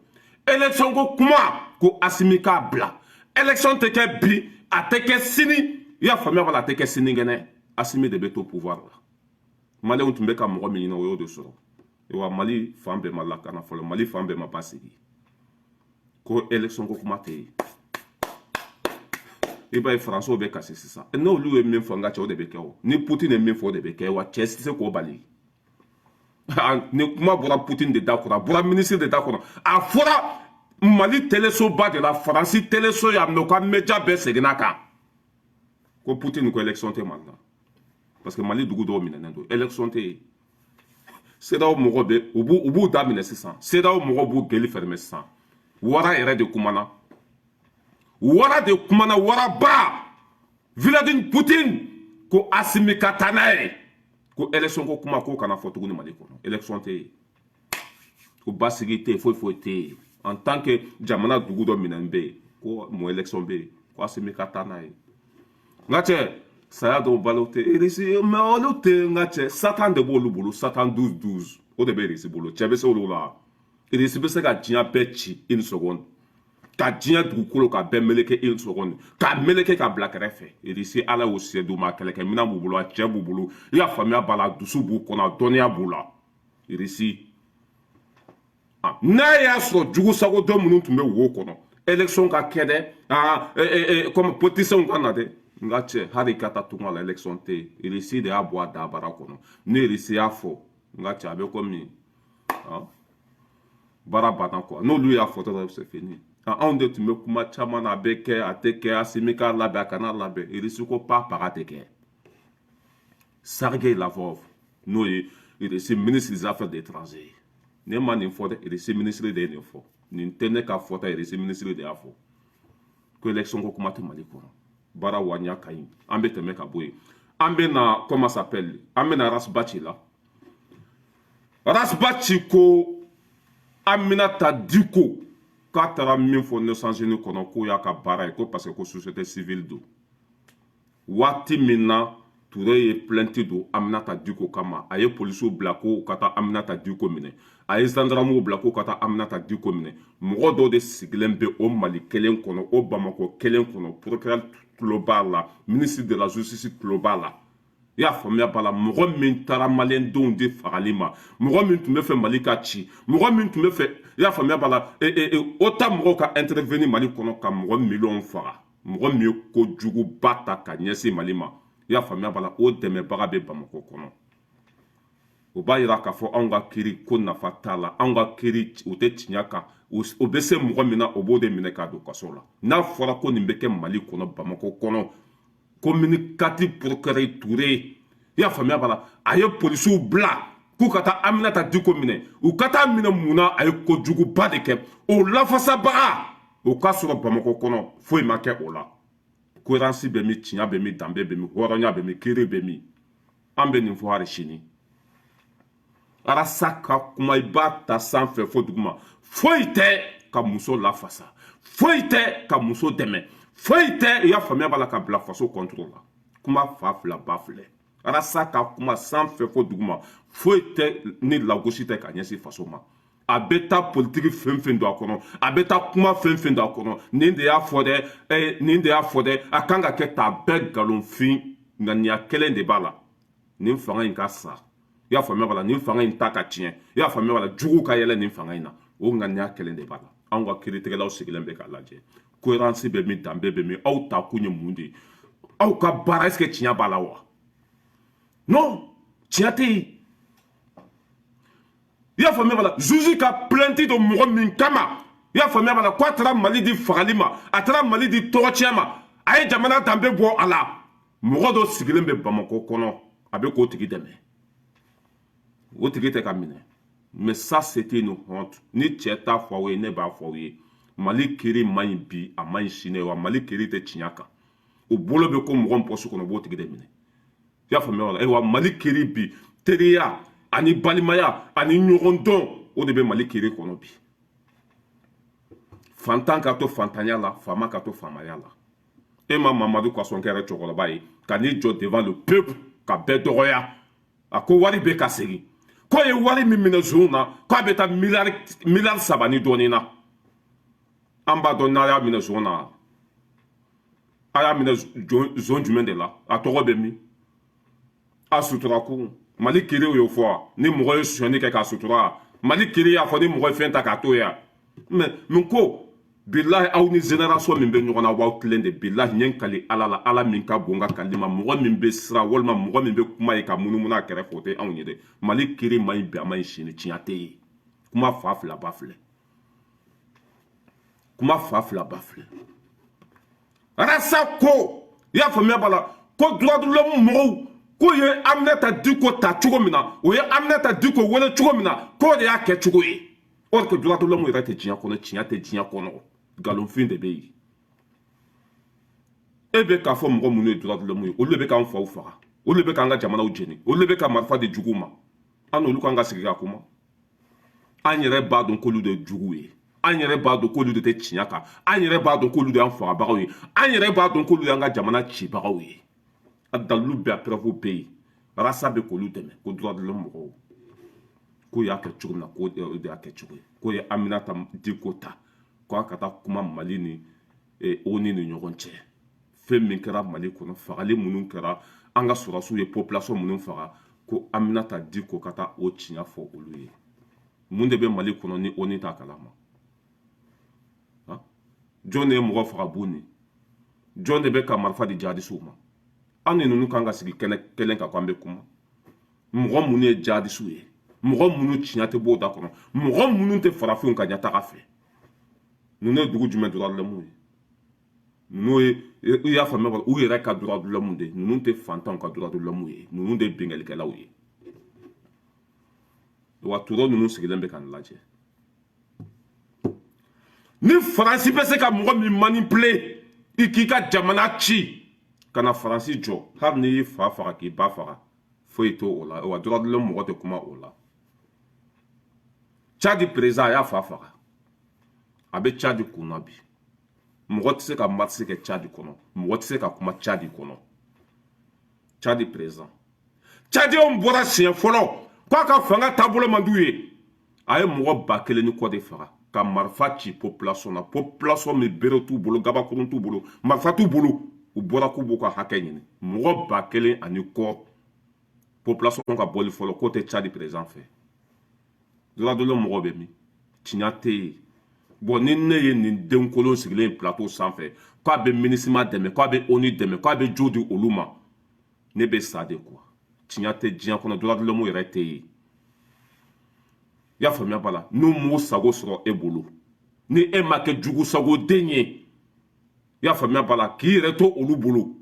élection ko kuma ko Assimi k'a bila élection tɛ kɛ bi a tɛ kɛ sini i y'a faamuya wala a tɛ kɛ sinikɛnɛ Assimi de bɛ to pouvoir la Maliyɛnw tun bɛ ka mɔgɔ min ɲini o y'o de sɔrɔ wa Mali fan bɛɛ ma lakana fɔlɔ Mali fan bɛɛ ma basigi ko élection ko kuma tɛ yen i b'a ye faransiw bɛ kasi sisan n'olu ye min fɔ n ka cɛ o de bɛ kɛ o ni Poutine ye min fɔ o de bɛ kɛ wa cɛ tɛ se k'o bali ni kuma bɔra Poutine de da kɔrɔ a bɔra ministre de da kɔrɔ a fɔra Mali télésoba de la Faransi téléso ya mɛ u ka média bɛɛ seginna kan ko Poutine ko élection tɛ Mali la parce que Mali dugu dɔw minɛnen don élection tɛ yen CEDEAO mɔgɔw bɛ u b'u da minɛ sisan CEDEAO mɔgɔw b'u geli fermer sisan Wara yɛrɛ de kumana Wara ba Vladimir Poutine ko Assimi ka taa n'a ye ko élection ko kuma ko kana fɔ tuguni Mali kɔnɔ élection tɛ yen ko basigi tɛ yen foyi tɛ yen en tant que jamana dugu dɔ minɛn bɛ yen ko mun élection bɛ yen ko Assimi ka taa n'a ye n ka cɛ saya dɔw balo tɛ irisi mais olu tɛ n ka cɛ Satan de b'olu bolo Satan 12 o de bɛ irisi bolo cɛ bɛ se olu la irisi bɛ se ka diɲɛ bɛɛ ci une seconde ka diɲɛ dugukolo ka bɛɛ meleke une seconde ka meleke ka bila kɛrɛfɛ irisi ala y'o se d'u ma kɛlɛkɛminɛn b'u bolo a cɛ b'u bolo i y'a faamuya b'a la dusu b'u kɔnɔ dɔnniya b'u la irisi n'a y'a sɔrɔ jugu sago dɔ minnu tun bɛ wo kɔnɔ élection ka kɛ dɛ comme politiciens ka na dɛ n ka cɛ hali ka taa tunga la élection tɛ yen irisi de y'a bɔ a dabara kɔnɔ ni irisi y'a fɔ n ka cɛ a bɛ komi baara banna quoi n'olu y'a fɔ dɔrɔn c'est fini anw de tun bɛ kuma caman na a bɛ kɛ a tɛ kɛ Assimi k'a labɛn a kana labɛn irisi ko paga tɛ kɛ Sergei Lavrov n'o ye irisi ministre des affaires étrangères ne ma nin fɔ dɛ irisi ministre de ye nin fɔ nin tɛ ne ka fɔta irisi ministre de y'a fɔ ko élection ko kuma tɛ Mali kɔnɔ baara wanya ka ɲi an bɛ tɛmɛ ka bɔ yen an bɛ na comment s'appelle an bɛ na Rasbachi la Rasbachi ko Aminata Diko k'a taara min fɔ Nations Unies kɔnɔ k'o y'a ka baara ye ko parce que ko société civile don waati min na Touré ye plainte don Aminata Diko kama a ye policiers bila ko ka taa Aminata Diko minɛ a ye gendarmew bila ko ka taa Aminata Diko minɛ mɔgɔ dɔw de sigilen bɛ o Mali kelen kɔnɔ o Bamako kelen kɔnɔ procureur tulo b'a la ministre de la justice tulo b'a la i y'a faamuya b'a la mɔgɔ min taara maliyɛndenw de fagali ma mɔgɔ min tun bɛ fɛ Mali ka ci mɔgɔ min tun bɛ fɛ i y'a faamuya b'a la OTA mɔgɔw ka intervenir Mali kɔnɔ ka mɔgɔ miliyɔn faga mɔgɔ min ye kojuguba ta ka ɲɛsin Mali ma i y'a faamuya b'a la o dɛmɛbaga bɛ Bamako kɔnɔ o b'a yira k'a fɔ anw ka kiiri ko nafa t'a la anw ka kiiri o tɛ tiɲɛ kan o bɛ se mɔgɔ min na o b'o de minɛ k'a don kaso la n'a fɔra ko nin bɛ kɛ Mali kɔnɔ Bamako kɔnɔ communicatif procureur Touré i y'a faamuya b'a la a ye policiers bila k'u ka taa Aminata Diko minɛ u ka taa minɛ mun na a ye kojuguba de kɛ o lafasabaga o k'a sɔrɔ Bamako kɔnɔ foyi ma kɛ o la cohérence bɛ min tiɲɛ bɛ min danbe bɛ min hɔrɔnya bɛ min kiiri bɛ min an bɛ nin fɔ hali sini Arasa ka kuma i b'a ta sanfɛ fo duguma foyi tɛ ka muso lafasa foyi tɛ ka muso dɛmɛ foyi tɛ i y'a faamuya b'a la ka bila faso contrôle la kuma fa fila ba filɛ Arasa ka kuma sanfɛ fo duguma foyi tɛ ni lagosi tɛ ka ɲɛsin faso ma a bɛ taa politique fɛn fɛn don a kɔnɔ a bɛ taa kuma fɛn fɛn don a kɔnɔ nin de y'a fɔ dɛ nin de y'a fɔ dɛ a kan ka kɛ ta bɛɛ nkalonfin ŋaniya kelen de b'a la nin fanga in ka sa i y'a faamuya b'a la nin fanga in ta ka tiɲɛ i y'a faamuya b'a la jugu ka yɛlɛ nin fanga in na o ŋaniya kelen de b'a la anw ka kiiritigɛlaw sigilen bɛ k'a lajɛ cohérence bɛ min danbe bɛ min aw ta kun ye mun de ye aw ka baara est-ce que tiɲɛ b'a la wa non tiɲɛ tɛ yen i y'a faamuya b'a la juge ka plainte don mɔgɔ min kama i y'a faamuya b'a la ko a taara Mali di fagali ma a taara Mali di tɔgɔcɛn ma a ye jamana danbe bɔ a la mɔgɔ dɔ sigilen bɛ Bamako kɔnɔ a bɛ k'o tigi dɛmɛ o tigi tɛ ka minɛ mais ça c'était une honte ni cɛ t'a fɔ aw ye ne b'a fɔ aw ye Mali kiiri man ɲi bi a man ɲi sini wa Mali kiiri tɛ tiɲɛ kan o bolo bɛ ko mɔgɔ min poche kɔnɔ o b'o tigi de minɛ i y'a faamuya wa wa Mali kiiri bi teriya ani balimaya ani ɲɔgɔn dɔn o de bɛ Mali kiiri kɔnɔ bi fantan ka to fantanya la faama ka to faamaya la e ma Mamadu Kasɔn kɛra cɛkɔrɔba ye ka n'i jɔ devant le peuple ka bɛɛ dɔgɔya a ko wari bɛ ka segin ko ye wari min minɛ zon na k'a bɛ taa miliyari 3 ni dɔɔnin na an b'a dɔn n'a y'a minɛ zon na a y'a minɛ zon jumɛn de la a tɔgɔ bɛ min a sutura kun Mali kiiriw y'o fɔ ni mɔgɔ ye sonyani kɛ k'a sutura Mali kiiri y'a fɔ ni mɔgɔ ye fɛn ta k'a to yan mais mun ko billahi aw ni génération min be ɲɔgɔn na waw tilen de billahi ɲen kali ala la ala min ka bon ka kalima mɔgɔ min be sira walima mɔgɔ min be kuma ye ka munumunu a kɛrɛfɛ o tɛ anw ye dɛ mali kiri ma ɲi bi a ma ɲi sini tiɲɛ tɛ ye kuma fa fila ba filɛ kuma fa fila ba filɛ rasa ko i y'a faamuya b'a la ko droit de l'homme mɔgɔw k'o ye Aminata Diko ta cogo min na o ye Aminata Diko wele cogo min na k'o de y'a kɛ cogo ye or que droit de l'homme yɛrɛ tɛ diɲɛ kɔnɔ tiɲɛ tɛ diɲɛ kɔnɔ galonfin de bɛ yen e bɛ k'a fɔ mɔgɔ minnu ye droit de l'homme ye olu de bɛ k'an faw faga olu de bɛ k'an ka jamanaw jeni olu de bɛ ka marifa di juguw ma an n'olu kan ka sigi ka kuma an yɛrɛ b'a dɔn k'olu de ye juguw ye an yɛrɛ b'a dɔn k'olu de tɛ tiɲɛ kan an yɛrɛ b'a dɔn k'olu de y'an fagabagaw ye an yɛrɛ b'a dɔn k'olu y'an ka jamana cibagaw ye a dalilu bɛɛ a preuve bɛ yen rasa bɛ k'olu dɛmɛ ko droit de l'homme mɔgɔw k'o y'a kɛ cogo min na k'o de y'a kɛ cogo ye k'o ye Aminata Diko ta k'a ka taa kuma Mali ni ONU ni ɲɔgɔn cɛ fɛn min kɛra Mali kɔnɔ fagali minnu kɛra an ka sɔrɔsiw ye population minnu faga ko Aminata Diko ka taa o tiɲɛ fɔ olu ye mun de bɛ Mali kɔnɔ ni ONU t'a kalama jɔn de ye mɔgɔ faga Buni jɔn de bɛ ka marifa di jihadisiw ma an ni ninnu kan ka sigi kelen kan k'an bɛ kuma mɔgɔ minnu ye jihadisiw ye mɔgɔ minnu tiɲɛ tɛ bɔ o da kɔnɔ mɔgɔ minnu tɛ farafinw ka ɲɛtaga fɛ ninnu ye dugu jumɛn droit de l'homme ye ninnu ye i y'a faamuya u yɛrɛ ka droit de l'homme de ninnu tɛ fantanw ka droit de l'homme ye ninnu de ye bingalikɛlaw ye wa tɔɔrɔ ninnu sigilen bɛ ka nin lajɛ ni faransi bɛ se ka mɔgɔ min manipuler i k'i ka jamana ci ka na faransi jɔ hali n'i y'i fa faga k'i ba faga foyi t'o o la wa droit de l'homme mɔgɔ tɛ kuma o la Tchadi président a y'a fa faga a bɛ Tchadi kunna bi mɔgɔ tɛ se ka marche kɛ Tchadi kɔnɔ mɔgɔ tɛ se ka kuma Tchadi kɔnɔ Tchadi président Tchadienw bɔra siɲɛ fɔlɔ k'a ka fanga taabolo man d'u ye a ye mɔgɔ 1000 ni kɔ de faga ka marifa ci population na population min bere t'u bolo gabakurun t'u bolo marifa t'u bolo u bɔra k'u b'u ka hakɛ ɲini mɔgɔ 1000 ani kɔ population ka bɔli fɔlɔ k'o tɛ Tchadi président fɛ droit de l'homme mɔgɔ bɛ min tiɲɛ tɛ yen bon ni ne ye nin denkolon sigilen plateau sanfɛ k'a bɛ MINUSMA dɛmɛ k'a bɛ ONU dɛmɛ k'a bɛ jo di olu ma ne bɛ sa de quoi tiɲɛ tɛ diɲɛ kɔnɔ droit de l'homme yɛrɛ tɛ yen i y'a faamuya b'a la n'u m'u sago sɔrɔ e bolo ni e ma kɛ jugu sago den ye i y'a faamuya b'a la k'i yɛrɛ to olu bolo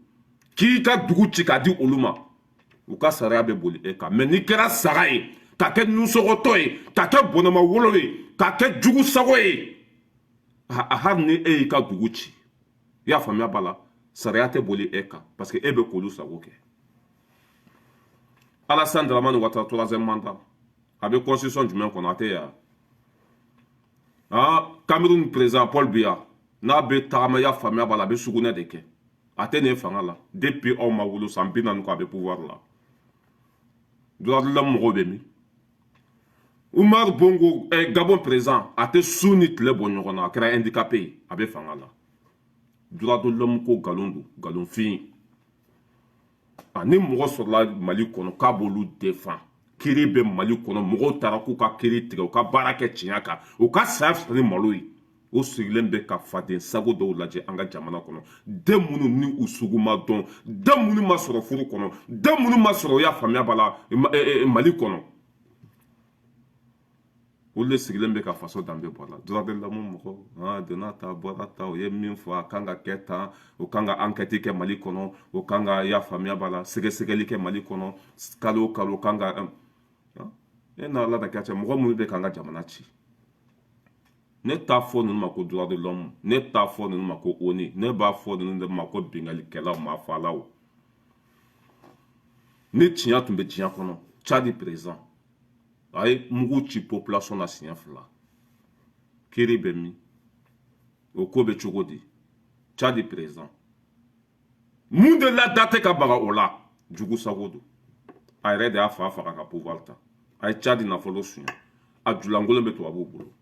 k'i ka dugu ci k'a di olu ma u ka sariya bɛ boli e kan mais n'i kɛra saga ye k'a kɛ nusɔgɔtɔ ye k'a kɛ bɔnɛma wolo ye k'a kɛ jugu sago ye hali ni e y'i ka dugu ci i y'a faamuya b'a la sariya tɛ boli e kan parce que e bɛ k'olu sago kɛ Alassane Dramane Ouattara 3e mandat a bɛ constitution jumɛn kɔnɔ a tɛ yan Cameroun président Paul Biya n'a bɛ tagama i y'a faamuya b'a la a bɛ sugunɛ de kɛ a tɛ nin fanga la depuis aw ma wolo san 40 kɔ a bɛ pouvoir la droit de l'homme mɔgɔw bɛ min Umar Bongo Gabon président a tɛ su ni tile bɔ ɲɔgɔn na a kɛra handicapé ye a bɛ fanga la droit de l'homme ko nkalon don nkalonfin ni mɔgɔ sɔrɔla Mali kɔnɔ k'a b'olu défend kiri bɛ Mali kɔnɔ mɔgɔw taara k'u ka kiri tigɛ u ka baara kɛ tiɲɛ kan u ka saya fisa ni malo ye o sigilen bɛ ka faden sago dɔw lajɛ an ka jamana kɔnɔ den minnu ni u sugu ma dɔn den minnu ma sɔrɔ furu kɔnɔ den minnu ma sɔrɔ o y'a faamuya b'a la Mali kɔnɔ olu de sigilen bɛ ka faso danbe bɔ a la droit de l'homme mɔgɔ donna ta bɔra ta o ye min fɔ a kan ka kɛ tan o kan ka enquête kɛ Mali kɔnɔ o kan ka y'a faamuya b'a la sɛgɛsɛgɛli kɛ Mali kɔnɔ kalo o kalo kan ka e n'a ala ka cɛ mɔgɔ minnu bɛ k'an ka jamana ci ne t'a fɔ ninnu ma ko droit de l'homme ne t'a fɔ ninnu ma ko ONU ne b'a fɔ ninnu de ma ko bingalikɛlaw maafalaw ni tiɲɛ tun bɛ diɲɛ kɔnɔ Tchadi président a ye mugu ci population na siɲɛ 2 kiri bɛ min o ko bɛ cogo di Tchadi président mun de la da tɛ ka baga o la jugu sago don a yɛrɛ de y'a fa faga ka pouvoir ta a ye Tchadi nafolo suɲɛ a julankolon bɛ tubabuw bolo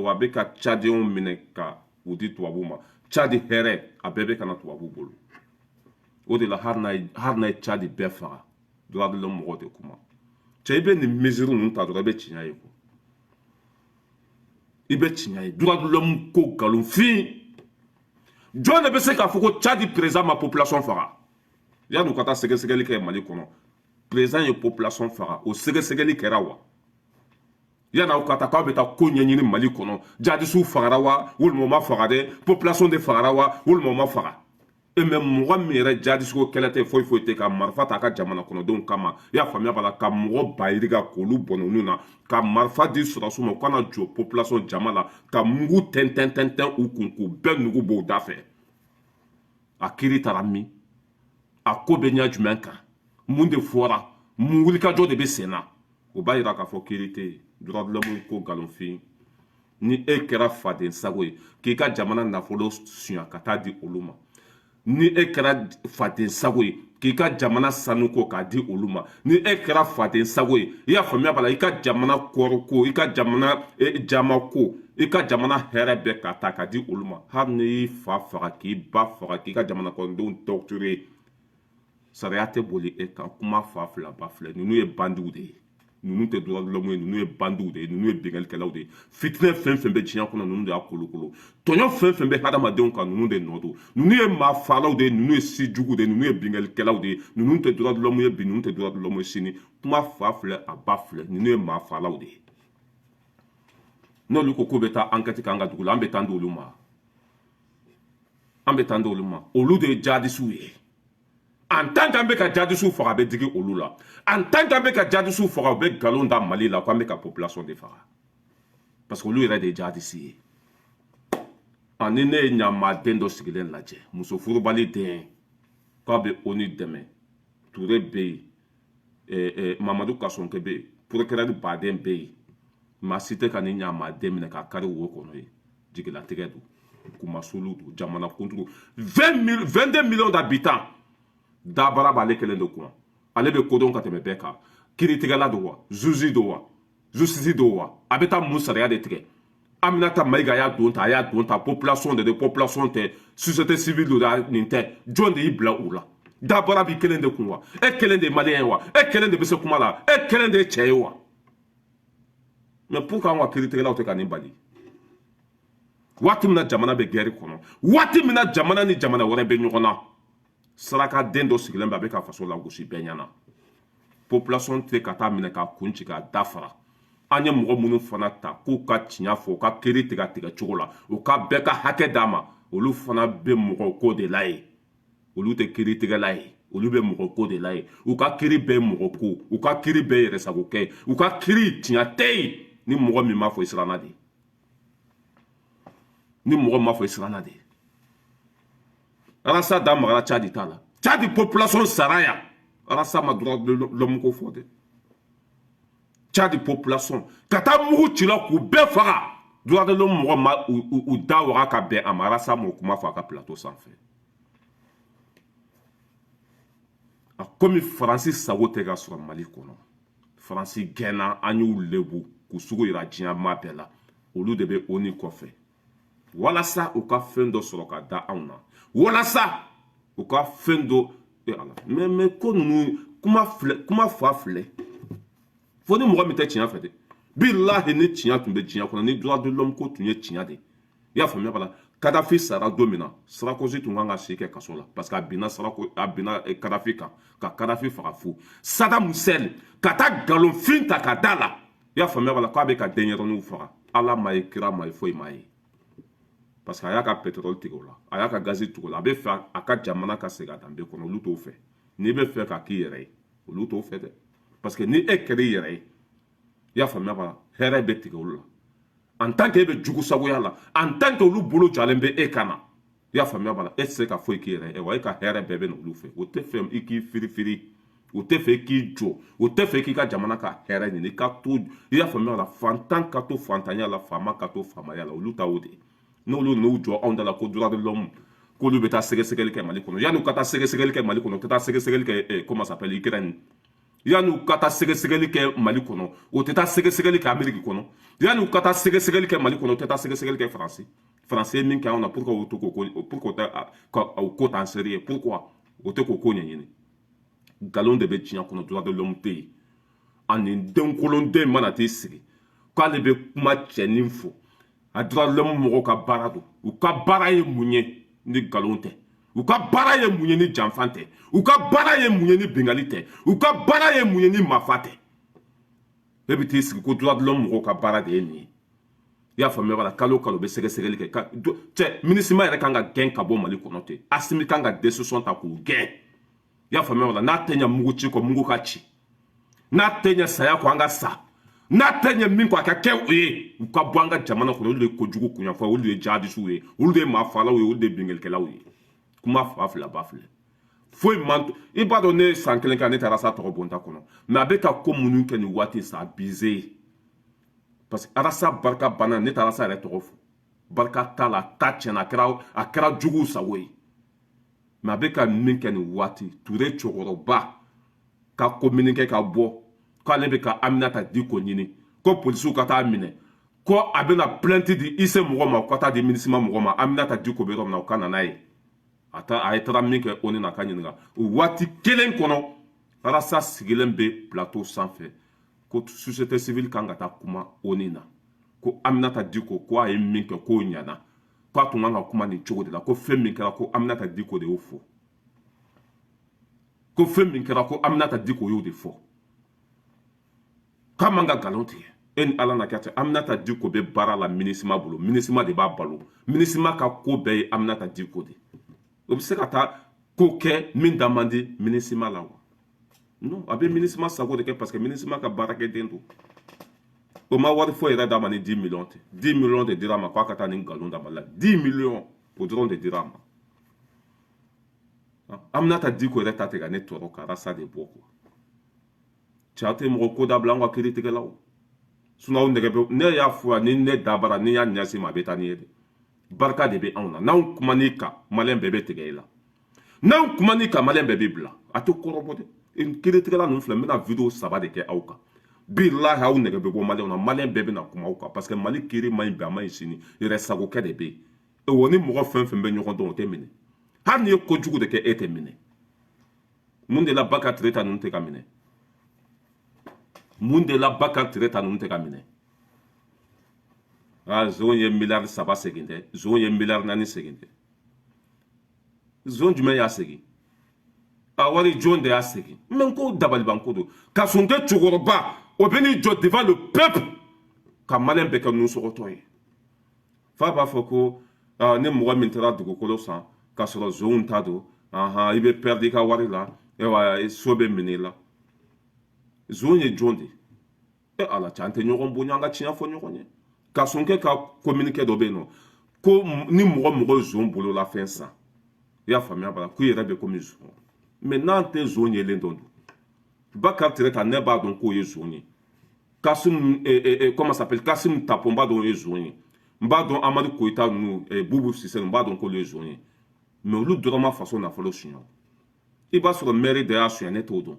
wa a bɛ ka Tchadienw minɛ ka u di tubabuw ma Tchadi hɛrɛ a bɛɛ bɛ ka na tubabuw bolo o de la hali n'a ye Tchadi bɛɛ faga droit de l'homme mɔgɔw tɛ kuma cɛ i bɛ nin mesure ninnu ta dɔrɔn i bɛ tiɲɛ ye i bɛ tiɲɛ ye droit de l'homme ko galonfin jɔn de bɛ se k'a fɔ ko Tchad président ma population faga yan'u ka taa sɛgɛsɛgɛli kɛ Mali kɔnɔ président ye population faga o sɛgɛsɛgɛli kɛra wa yan'aw ka taa k'aw bɛ taa ko ɲɛɲini Mali kɔnɔ jihadistes fagara wa walima u ma faga dɛ population de fagara wa walima u ma faga mais mɔgɔ min yɛrɛ jihadiste ko kɛlɛ tɛ foyi foyi tɛ ka marifa ta a ka jamana kɔnɔdenw kama i y'a faamuya b'a la ka mɔgɔ bayiriga k'olu bɔnɛ u nun na ka marifa di sɔrɔsiw ma u kana jɔ population jama la ka mugu tɛntɛn u kun k'u bɛɛ nugu b'o da fɛ a kiiri taara min a ko bɛ ɲɛ jumɛn kan mun de fɔra mun wulikajɔ de bɛ sen na o b'a yira k'a fɔ kiiri tɛ yen droit de l'homme ko galonfin ni e kɛra faden sago ye k'i ka jamana nafolo suɲa ka taa di olu ma ni e kɛra faden sago ye k'i ka jamana sanu ko k'a di olu ma ni e kɛra faden sago ye i y'a faamuya b'a la i ka jamana kɔɔri ko i ka jamana jama ko i ka jamana hɛrɛ bɛɛ ka ta k'a di olu ma hali ni y'i fa faga k'i ba faga k'i ka jamana kɔnɔdenw torturer sariya tɛ boli e kan kuma fa fila ba filɛ ninnu ye bandiw de ye ninnu tɛ droit de l'homme ye ninnu ye bandiw de ye ninnu ye bɛngalikɛlaw de ye fitinɛ fɛn fɛn bɛ diɲɛ kɔnɔ ninnu de y'a kolokolo tɔɲɔ fɛn fɛn bɛ hadamadenw kan ninnu de nɔ don ninnu ye maa faalaw de ye ninnu ye sijugu de ye ninnu ye bɛngalikɛlaw de ye ninnu tɛ droit de l'homme ye bi ninnu tɛ droit de l'homme ye sini kuma fa filɛ a ba filɛ ninnu ye maa faalaw de ye n'olu ko k'u bɛ taa enquête kɛ an ka dugu la an bɛ taa di olu ma an bɛ taa di olu ma olu de ye jihadistes ye en tant qu'an bɛ ka jihadistes faga a bɛ digi olu la en tant qu'an bɛ ka jihadistes faga u bɛ nkalon da Mali la k'an bɛ ka population de faga parce que olu yɛrɛ de ye jihadistes ye ani ne ye ɲamaden dɔ sigilen lajɛ muso furubali den k'a bɛ ONU dɛmɛ Ture bɛ yen Mamadu Kasonke bɛ yen procureur baden bɛ yen maa si tɛ ka ni ɲamaden minɛ k'a kari wo kɔnɔ ye jigilatigɛ don kumasulu don jamana kuntigi 22 millions d'habitants dabara b'ale kelen de kun ale bɛ kodɔn ka tɛmɛ bɛɛ kan kiiritigɛla don wa juge don wa justice don wa a bɛ taa mun sariya de tigɛ Aminata Mayiga y'a don ta population de population tɛ société civile don nin tɛ jɔn de y'i bila u la dabara b'i kelen de kun wa e kelen de ye maliyɛn ye wa e kelen de bɛ se kuma la e kelen de ye cɛ ye wa mais pourquoi an ka kiiritigɛlaw tɛ ka nin bali waati min na jamana bɛ guerre kɔnɔ waati min na jamana ni jamana wɛrɛ bɛ ɲɔgɔn na sarakaden dɔ sigilen bɛ a bɛ ka faso lagosi bɛɛ ɲɛna population tɛ ka taa minɛ k'a kun ci k'a dafara an ye mɔgɔ minnu fana ta k'u ka tiɲɛ fɔ u ka kiiri tigɛ cogo la u ka bɛɛ ka hakɛ d'a ma olu fana bɛ mɔgɔ ko de la ye olu tɛ kiiritigɛla ye olu bɛ mɔgɔ ko de la ye u ka kiiri bɛɛ ye mɔgɔ ko u ka kiiri bɛɛ ye yɛrɛsagokɛ ye u ka kiiri tiɲɛ tɛ yen ni mɔgɔ min m'a fɔ i siranna de ni mɔgɔ min m'a fɔ i siranna de Arasa da magara Tchadi ta la Tchadi population sara ya Arasa ma droit de l'homme ko fɔ dɛ Tchadi population ka taa mugu ci la k'u bɛɛ faga droit de l'homme mɔgɔ ma u da waga ka bɛn a ma Arasa m'o kuma fɔ a ka plateau sanfɛ a komi Faransi sago tɛ ka sɔrɔ Mali kɔnɔ Faransi gɛnna an y'u lebu k'u sugu yira diɲɛ maa bɛɛ la olu de bɛ ONU kɔfɛ walasa u ka fɛn dɔ sɔrɔ ka da anw na walasa u ka fɛn dɔ mais ko ninnu kuma fa filɛ fo ni mɔgɔ min tɛ tiɲɛ fɛ dɛ bilahi ni tiɲɛ tun bɛ diɲɛ kɔnɔ ni droit de l'homme ko tun ye tiɲɛ de i y'a faamuya b'a la Kadhafi sara don min na Sarkozy tun kan ka si kɛ kaso la parce que a binna Kadhafi kan ka Kadhafi faga fu Saddam Hussein ka taa galonfin ta ka da la i y'a faamuya b'a la k'a bɛ ka denyɛrɛninw faga Ala ma ye kira ma ye foyi ma ye parce que a y'a ka pétrole tigɛ o la a y'a ka gazi tigɛ o la a bɛ fɛ a ka jamana ka segin a danbe kɔnɔ olu t'o fɛ n'i bɛ fɛ ka k'i yɛrɛ ye olu t'o fɛ dɛ parce que ni e kɛra i yɛrɛ ye i y'a faamuya b'a la hɛrɛ bɛ tigɛ olu la en tant que e bɛ jugu sagoya la en tant que olu bolo jalen bɛ e kan na i y'a faamuya b'a la e tɛ se ka foyi k'i yɛrɛ ye wa e ka hɛrɛ bɛɛ bɛ na olu fɛ o tɛ fɛ i k'i firifiri o tɛ fɛ i k'i jɔ o tɛ fɛ k'i ka jamana ka hɛrɛ ɲini ka to i y'a faamuya b'a la fantan ka to fantanya la faama ka to faamaya la olu ta o de ye n'olu n'u jɔ anw da la ko droit de l'homme k'olu bɛ taa sɛgɛsɛgɛli kɛ Mali kɔnɔ yan'u ka taa sɛgɛsɛgɛli kɛ Mali kɔnɔ u tɛ taa sɛgɛsɛgɛli kɛ comment ça s'appelle Ukraine yan'u ka taa sɛgɛsɛgɛli kɛ Mali kɔnɔ o tɛ taa sɛgɛsɛgɛli kɛ Amérique kɔnɔ yan'u ka taa sɛgɛsɛgɛli kɛ Mali kɔnɔ o tɛ taa sɛgɛsɛgɛli kɛ Faransi ye min kɛ anw na pour que o tɛ ko t'an seri ye pourquoi o tɛ k'o ko ɲɛɲini nkalon de bɛ diɲɛ kɔnɔ droit de l'homme tɛ yen ani denkolonden mana t'i sigi k'ale bɛ kuma cɛnin fɔ a droit de l'homme mɔgɔw ka baara don u ka baara ye mun ye ni nkalon tɛ u ka baara ye mun ye ni janfan tɛ u ka baara ye mun ye ni bengali tɛ u ka baara ye mun ye ni mafa tɛ e bɛ t'i sigi ko droit de l'homme mɔgɔw ka baara de ye nin ye i y'a faamuya wala kalo kalo bɛ sɛgɛsɛgɛli kɛ cɛ minisima yɛrɛ kan ka gɛn ka bɔ mali kɔnɔ ten asimi kan ka décision ta k'u gɛn i y'a faamuya wala n'a tɛ ɲɛ mugu ci kɔ mugu ka ci n'a tɛ ɲɛ saya kɔ an ka sa n'a tɛ ɲɛ min kɔ a ka kɛ o ye u ka bɔ an ka jamana kɔnɔ olu de ye kojugu kunyanfɔ olu de ye jihadisiw ye olu de ye maafalaw ye olu de ye bingelikɛlaw ye kuma fa filɛ ba filɛ foyi man i b'a dɔn ne ye san kelen kɛ ne taara sa tɔgɔ bonta kɔnɔ mɛ a bɛ ka ko minnu kɛ nin waati sa a bize parce que arasa barika banna ne taara sa yɛrɛ tɔgɔ fɔ barika t'a la ta tiɲɛna a kɛra juguw sago ye mɛ a bɛ ka min kɛ nin waati ture cɛkɔrɔba ka communiqué ka bɔ k'ale bɛ ka Aminata Diko ɲini ko polisiw ka taa minɛ ko a bɛna plainte di IC mɔgɔ ma u ka taa di MINUSMA mɔgɔ ma Aminata Diko bɛ yɔrɔ min na u ka na n'a ye a ye taara min kɛ ONU na ka ɲininka o waati kelen kɔnɔ arasa sigilen bɛ plateau sanfɛ ko société civile kan ka taa kuma ONU na ko Aminata Diko ko a ye min kɛ k'o ɲana k'a tun kan ka kuma nin cogo de la ko fɛn min kɛra ko Aminata Diko de y'o fɔ ko fɛn min kɛra ko Aminata Diko y'o de fɔ k'a man ka nkalon tigɛ e ni ala na kɛ ten Aminata Diko bɛ baara la MINUSMA bolo MINUSMA de b'a balo MINUSMA ka ko bɛɛ ye Aminata Diko de o bɛ se ka taa ko kɛ min da man di MINUSMA la wa non a bɛ MINUSMA sago de kɛ parce que MINUSMA ka baarakɛden don o ma wari foyi yɛrɛ d'a ma ni 10 millions tɛ 10 millions de dira a ma k'a ka taa ni nkalon d'a ma la 10 millions o dɔrɔn de dira a ma Aminata Diko yɛrɛ ta tɛ ka ne tɔɔrɔ ka arasa de bɔ quoi cɛ tɛ mɔgɔ ko dabila an ka kiiritigɛlaw sinon aw nɛgɛ bɛ ne y'a fɔ ni ne dabara ni y'a ɲɛsin ma a bɛ taa ni ye dɛ barika de bɛ anw na n'anw kuman'i kan maliyɛn bɛɛ bɛ tigɛ i la n'anw kuman'i kan maliyɛn bɛɛ bɛ bila a tɛ kɔrɔbɔ dɛ kiiritigɛla ninnu filɛ n bɛna video 3 de kɛ aw kan bilahi aw nɛgɛ bɛ bɔ maliyɛnw na maliyɛn bɛɛ bɛna kuma aw kan parce que mali kiiri ma ɲi bi a ma ɲi sini yɛrɛ sagokɛ de bɛ yen wa ni mɔgɔ fɛn fɛn bɛ ɲɔgɔn dɔn o tɛ minɛ hali n'i ye kojugu de kɛ e tɛ minɛ mun de la Bakari Tireta ninnu tɛ ka minɛ mun de la Bakari Tireta ninnu tɛ ka minɛ zon ye miliyari 3 segin dɛ zon ye miliyari 4 segin dɛ zon jumɛn y'a segin a wari jɔn de y'a segin mɛ n ko dabalibanko don ka sun kɛ cɛkɔrɔba o bɛ n'i jɔ devant le peuple ka maliyɛn bɛɛ kɛ nusɔgɔtɔ ye fa b'a fɔ ko ni mɔgɔ min taara dugukolo san k'a sɔrɔ zonw ta don i bɛ perdre i ka wari la so bɛ minɛ i la zon ye jɔn de ye ala cɛ an tɛ ɲɔgɔn bonya an ka tiɲɛ fɔ ɲɔgɔn ye ka sɔn kɛ ka communiqué dɔ bɛ yen nɔ ko ni mɔgɔ zon bolola fɛn san i y'a faamuya bala k'u yɛrɛ bɛ komi zon mɛ n'an tɛ zon yelen dɔn don Bakari Tireta ne b'a dɔn k'o ye zon ye comment ça s'appelle Kassim Tapo n b'a dɔn o ye zon ye n b'a dɔn Amadu Koyita ninnu Bubu Sise n b'a dɔn k'olu ye zon ye mɛ olu dɔrɔn ma faso nafolo suɲɛ i b'a sɔrɔ maire de y'a suɲɛ ne t'o dɔn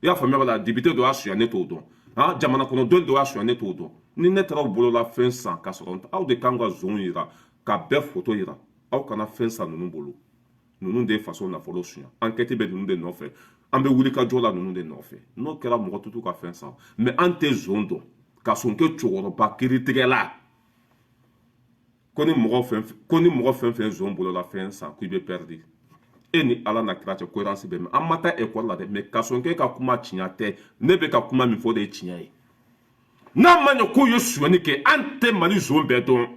i y'a faamuya bala député dɔ y'a suɲɛ ne t'o dɔn jamana kɔnɔden dɔ y'a suɲɛ ne t'o dɔn ni ne taara bolola fɛn san ka sɔrɔ aw de kan ka zon yira ka bɛɛ foto yira aw kana fɛn san ninnu bolo ninnu de ye faso nafolo suɲɛ enquête bɛ ninnu de nɔfɛ an bɛ wuli ka jɔ la ninnu de nɔfɛ n'o kɛra mɔgɔ tutu ka fɛn san mɛ an tɛ zon dɔn ka sɔn kɛ cɛkɔrɔba kiiritigɛla ko ni mɔgɔ fɛn fɛn zon bolola fɛn san k'i bɛ perdre e ni ala na kira cɛ cohérence bɛ mɛ an ma taa école la dɛ mɛ ka sɔn k'e ka kuma tiɲɛ tɛ ne bɛ ka kuma min fɔ de ye tiɲɛ ye n'a ma ɲɛ k'o ye sonyɛni kɛ an tɛ mali zon bɛɛ dɔn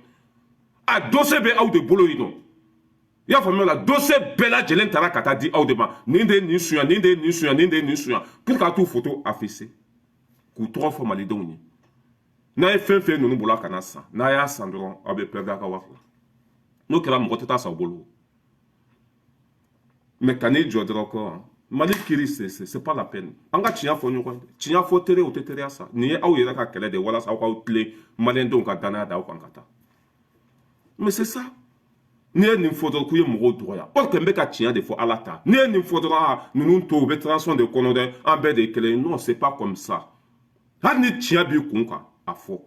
a dossier bɛ aw de bolo yen nɔ i y'a faamuya la dossier bɛɛ lajɛlen taara ka taa di aw de ma nin de ye nin suɲɛ nin de ye nin suɲɛ nin de ye nin suɲɛ pour que a t'u photo affiché k'u tɔgɔ fɔ malidenw ye n'a ye fɛn fɛn ninnu bolo a kana san n'a y'a san dɔrɔn aw bɛ perdre a ka wari la n'o kɛra mɔgɔ tɛ taa sa aw bolo mɛ ka n'i jɔ dɔrɔn ko mali kiiri c'est pas la peine an ka tiɲɛ fɔ ɲɔgɔn ye tiɲɛ fɔ tere o tɛ teriya sa nin ye aw yɛrɛ ka kɛlɛ de walasa aw k'aw tilen maliyɛndenw ka danaya da aw kan ka taa mais c'est ça n'i ye nin fɔ dɔrɔn k'u ye mɔgɔw dɔgɔya or que n bɛ ka tiɲɛ de fɔ ala ta n'i ye nin fɔ dɔrɔn ninnu to u bɛ transition de kɔnɔ dɛ an bɛɛ de ye kelen non c'est pas comme ça hali ni tiɲɛ b'i kun kan a fɔ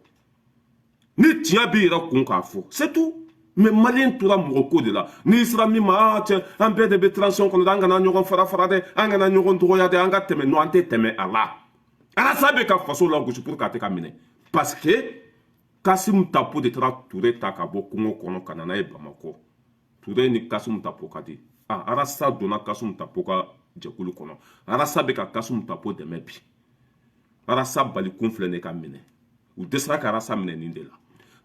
ni tiɲɛ b'i yɛrɛ kun k'a fɔ c'est tout mais maliyɛn tora mɔgɔ ko de la n'i sera min ma cɛ an bɛɛ de bɛ transition kɔnɔ dɛ an kana ɲɔgɔn fara fara dɛ an kana ɲɔgɔn dɔgɔya dɛ an ka tɛmɛ non an tɛ tɛmɛ a la alasa bɛ ka faso lagosi pour que a tɛ ka minɛ parce que Kassim Tapo de Tra Touré Takabo Kongo Kono Kanana e Bamako. Touré ni Kassim Tapo Kadi. Ah, Arasa dona Kassim Tapo ka Jekulu Kono. Arasa beka Kassim Tapo de Mepi. Arasa bali konfle ne ka mine. Ou desra ka Arasa mine nindela.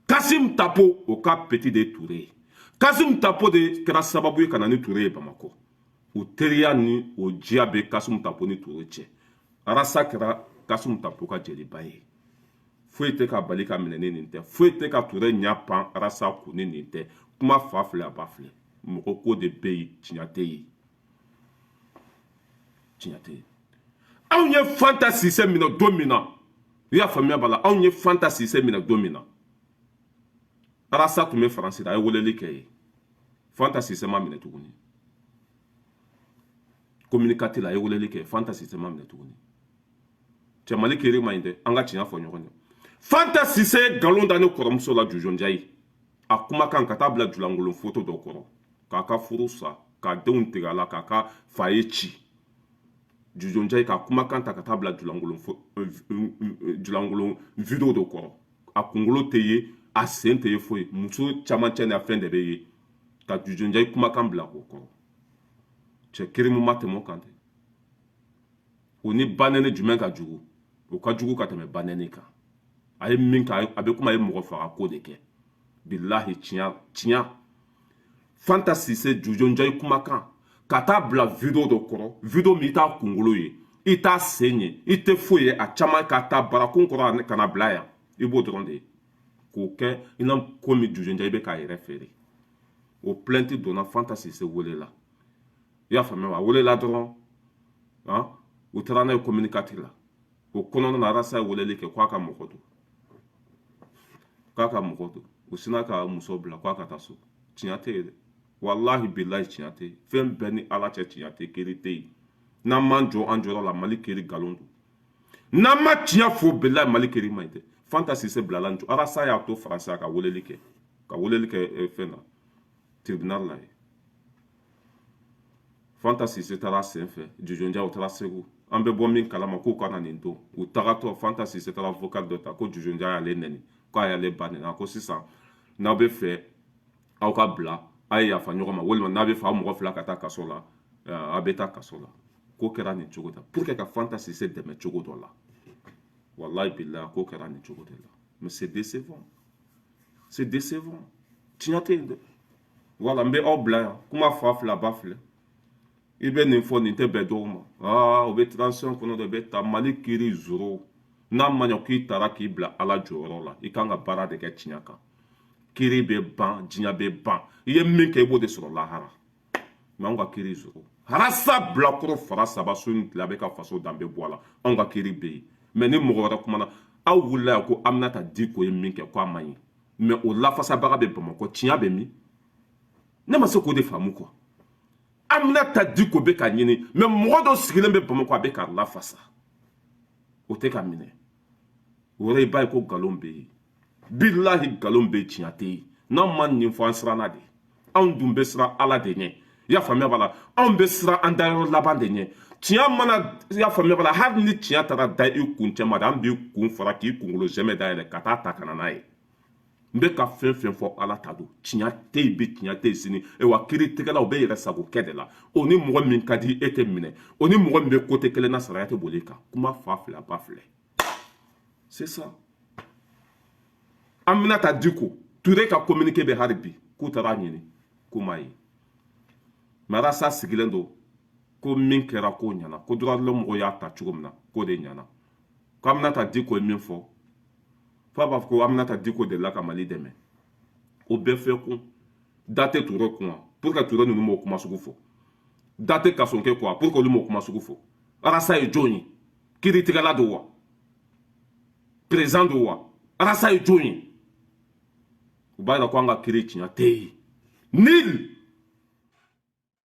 Kassim Tapo au cas petit de Touré. Kassim Tapo de Kera Sababu Kanani Touré e Bamako. Ou teria ni o diabe Kassim Tapo ni Touré tche. Arasa kera Kassim Tapo ka Jelibaye. Fouete ka bali ka mine ninte. Fouete ka Touré nyapan Arasa kuni ninte. Kuma fafle a bafle. Moko de pays Tignate. Tignate. On y fantasy c'est mina domina. Il y a famille bala. On y fantasy c'est mina domina. Arasa tume français da woleli kay. Fantasy c'est ma mina tuguni. Communicateur la woleli kay. Fantasy c'est ma mina tuguni. Tiamali kiri mainde anga tia fo nyoko. Fantasy c'est galon dane koromso la jujonjai. Akuma kan katabla julangolo photo do koro. Kaka furusa, ka deun tigala kaka fayechi. Jujonjai ka kuma kan ta katabla julangolo video do koro. Akungolo teye a sente foye muso chama chene a fin de beye. Ka jujonjai kuma kan bla ko koro. Che kirimu matemo kante. Oni banene jumen ka jugu. O ka jugu ka teme banene ka. Aye minka abe kuma aye moko fara ko de ke. Billahi tinya. Fantasy c'est jujonjai kuma kan. Kata bla video do koro. Video mi ta kungolo ye. Ita senye. Ite foye a chama kata barakun koro kana blaya. Ibo dronde. Koke inam komi jujonjai be ka référé. Au plainte donna fantasy c'est wole la. Ya fame wa wole la dron. Hein? Au trana communicateur la. Au konono na rasa wole le ke kwa ka mokoto. Kwa ka mokoto. Au sinaka musobla kwa ka taso. Tinyate. Wallahi billahi tinyate. Fem beni ala che tinyate kerite. Namanjo anjoro la mali keri galondo. Nama tinya fo billahi mali keri maite. Fantasy se blalanjo. Arasa ya to français ka wole like. Ka wole like fena. Tribunal la. Fantasy se tara senfe. Jujonja o tara segu. Ambe bomin kalama ko kana nindo. O tarato fantasy se tara vocal dota ko jujonja ya le neni. Ko ya le banena ko sisa. Na be fe au ka bla. Aye ya fa nyoma wolma na be fa mo fla kata kasola. Abeta kasola. Ko kera ni chogoda. Pour que ka fantasy se deme chogodo la. Wallahi billah ko kera ni chogoda la. Mais c'est décevant. C'est décevant. Tinyate. Voilà, mbe obla. Kuma fafla bafle. Ibe ni fo ni te bedoma. Ah, obe transition kono de beta mali kiri zuro. Na manyo ki tara ki bla ala joro la. Ikanga bara de ke tinyaka. Kiri be ban, jinya be ban. Iye minke ebo de soro lahara. Mais on va kiri zuro. Harasa blakoro fara saba sun labe ka faso dambe boala. On va kiri be. Mais ni mugora kumana. Aw wula ko amnata di ko ye minke ko amayi. Mais o la fasa baga be bamako tinya be mi. Ne ma se ko de famu quoi. Amna ta di ko be ka nyini mais mo do sigilen be bamako be ka la fasa o te ka mine wore bay ko galombe billahi galombe tiate na man ni fo ansrana de an dum be sra ala de nye ya famia bala an be sra andayo laban de nye tia mana ya famia bala har ni tia tara da e kunche madam bi kun fara ki kungulo jeme da ele kata ta kana nai mbe ka fen fo ala tado tinya te be tinya te sini e wa kiri tegala obe yere sago kedela oni mo min kadi ete mine oni mo mbe kote kele na sarayate boleka kuma fafle bafle c'est ça amina ta diko ture ka communiquer be harbi ku tara nyini kuma yi mara sa sigilendo ko min kera ko nyana ko dura lo mo ya ta chugumna ko de nyana ko amina ta diko min fo Faba ko amnata diko de la kamali deme. O be fe ko date touro ko pour que touro nous mo kuma sugu fo. Date kasonke ko pour que lu mo kuma sugu fo. Arasa e joni. Kiri tigala do wa. Présent do wa. Arasa e joni. Ubaida ko anga kiri chinya te. Nil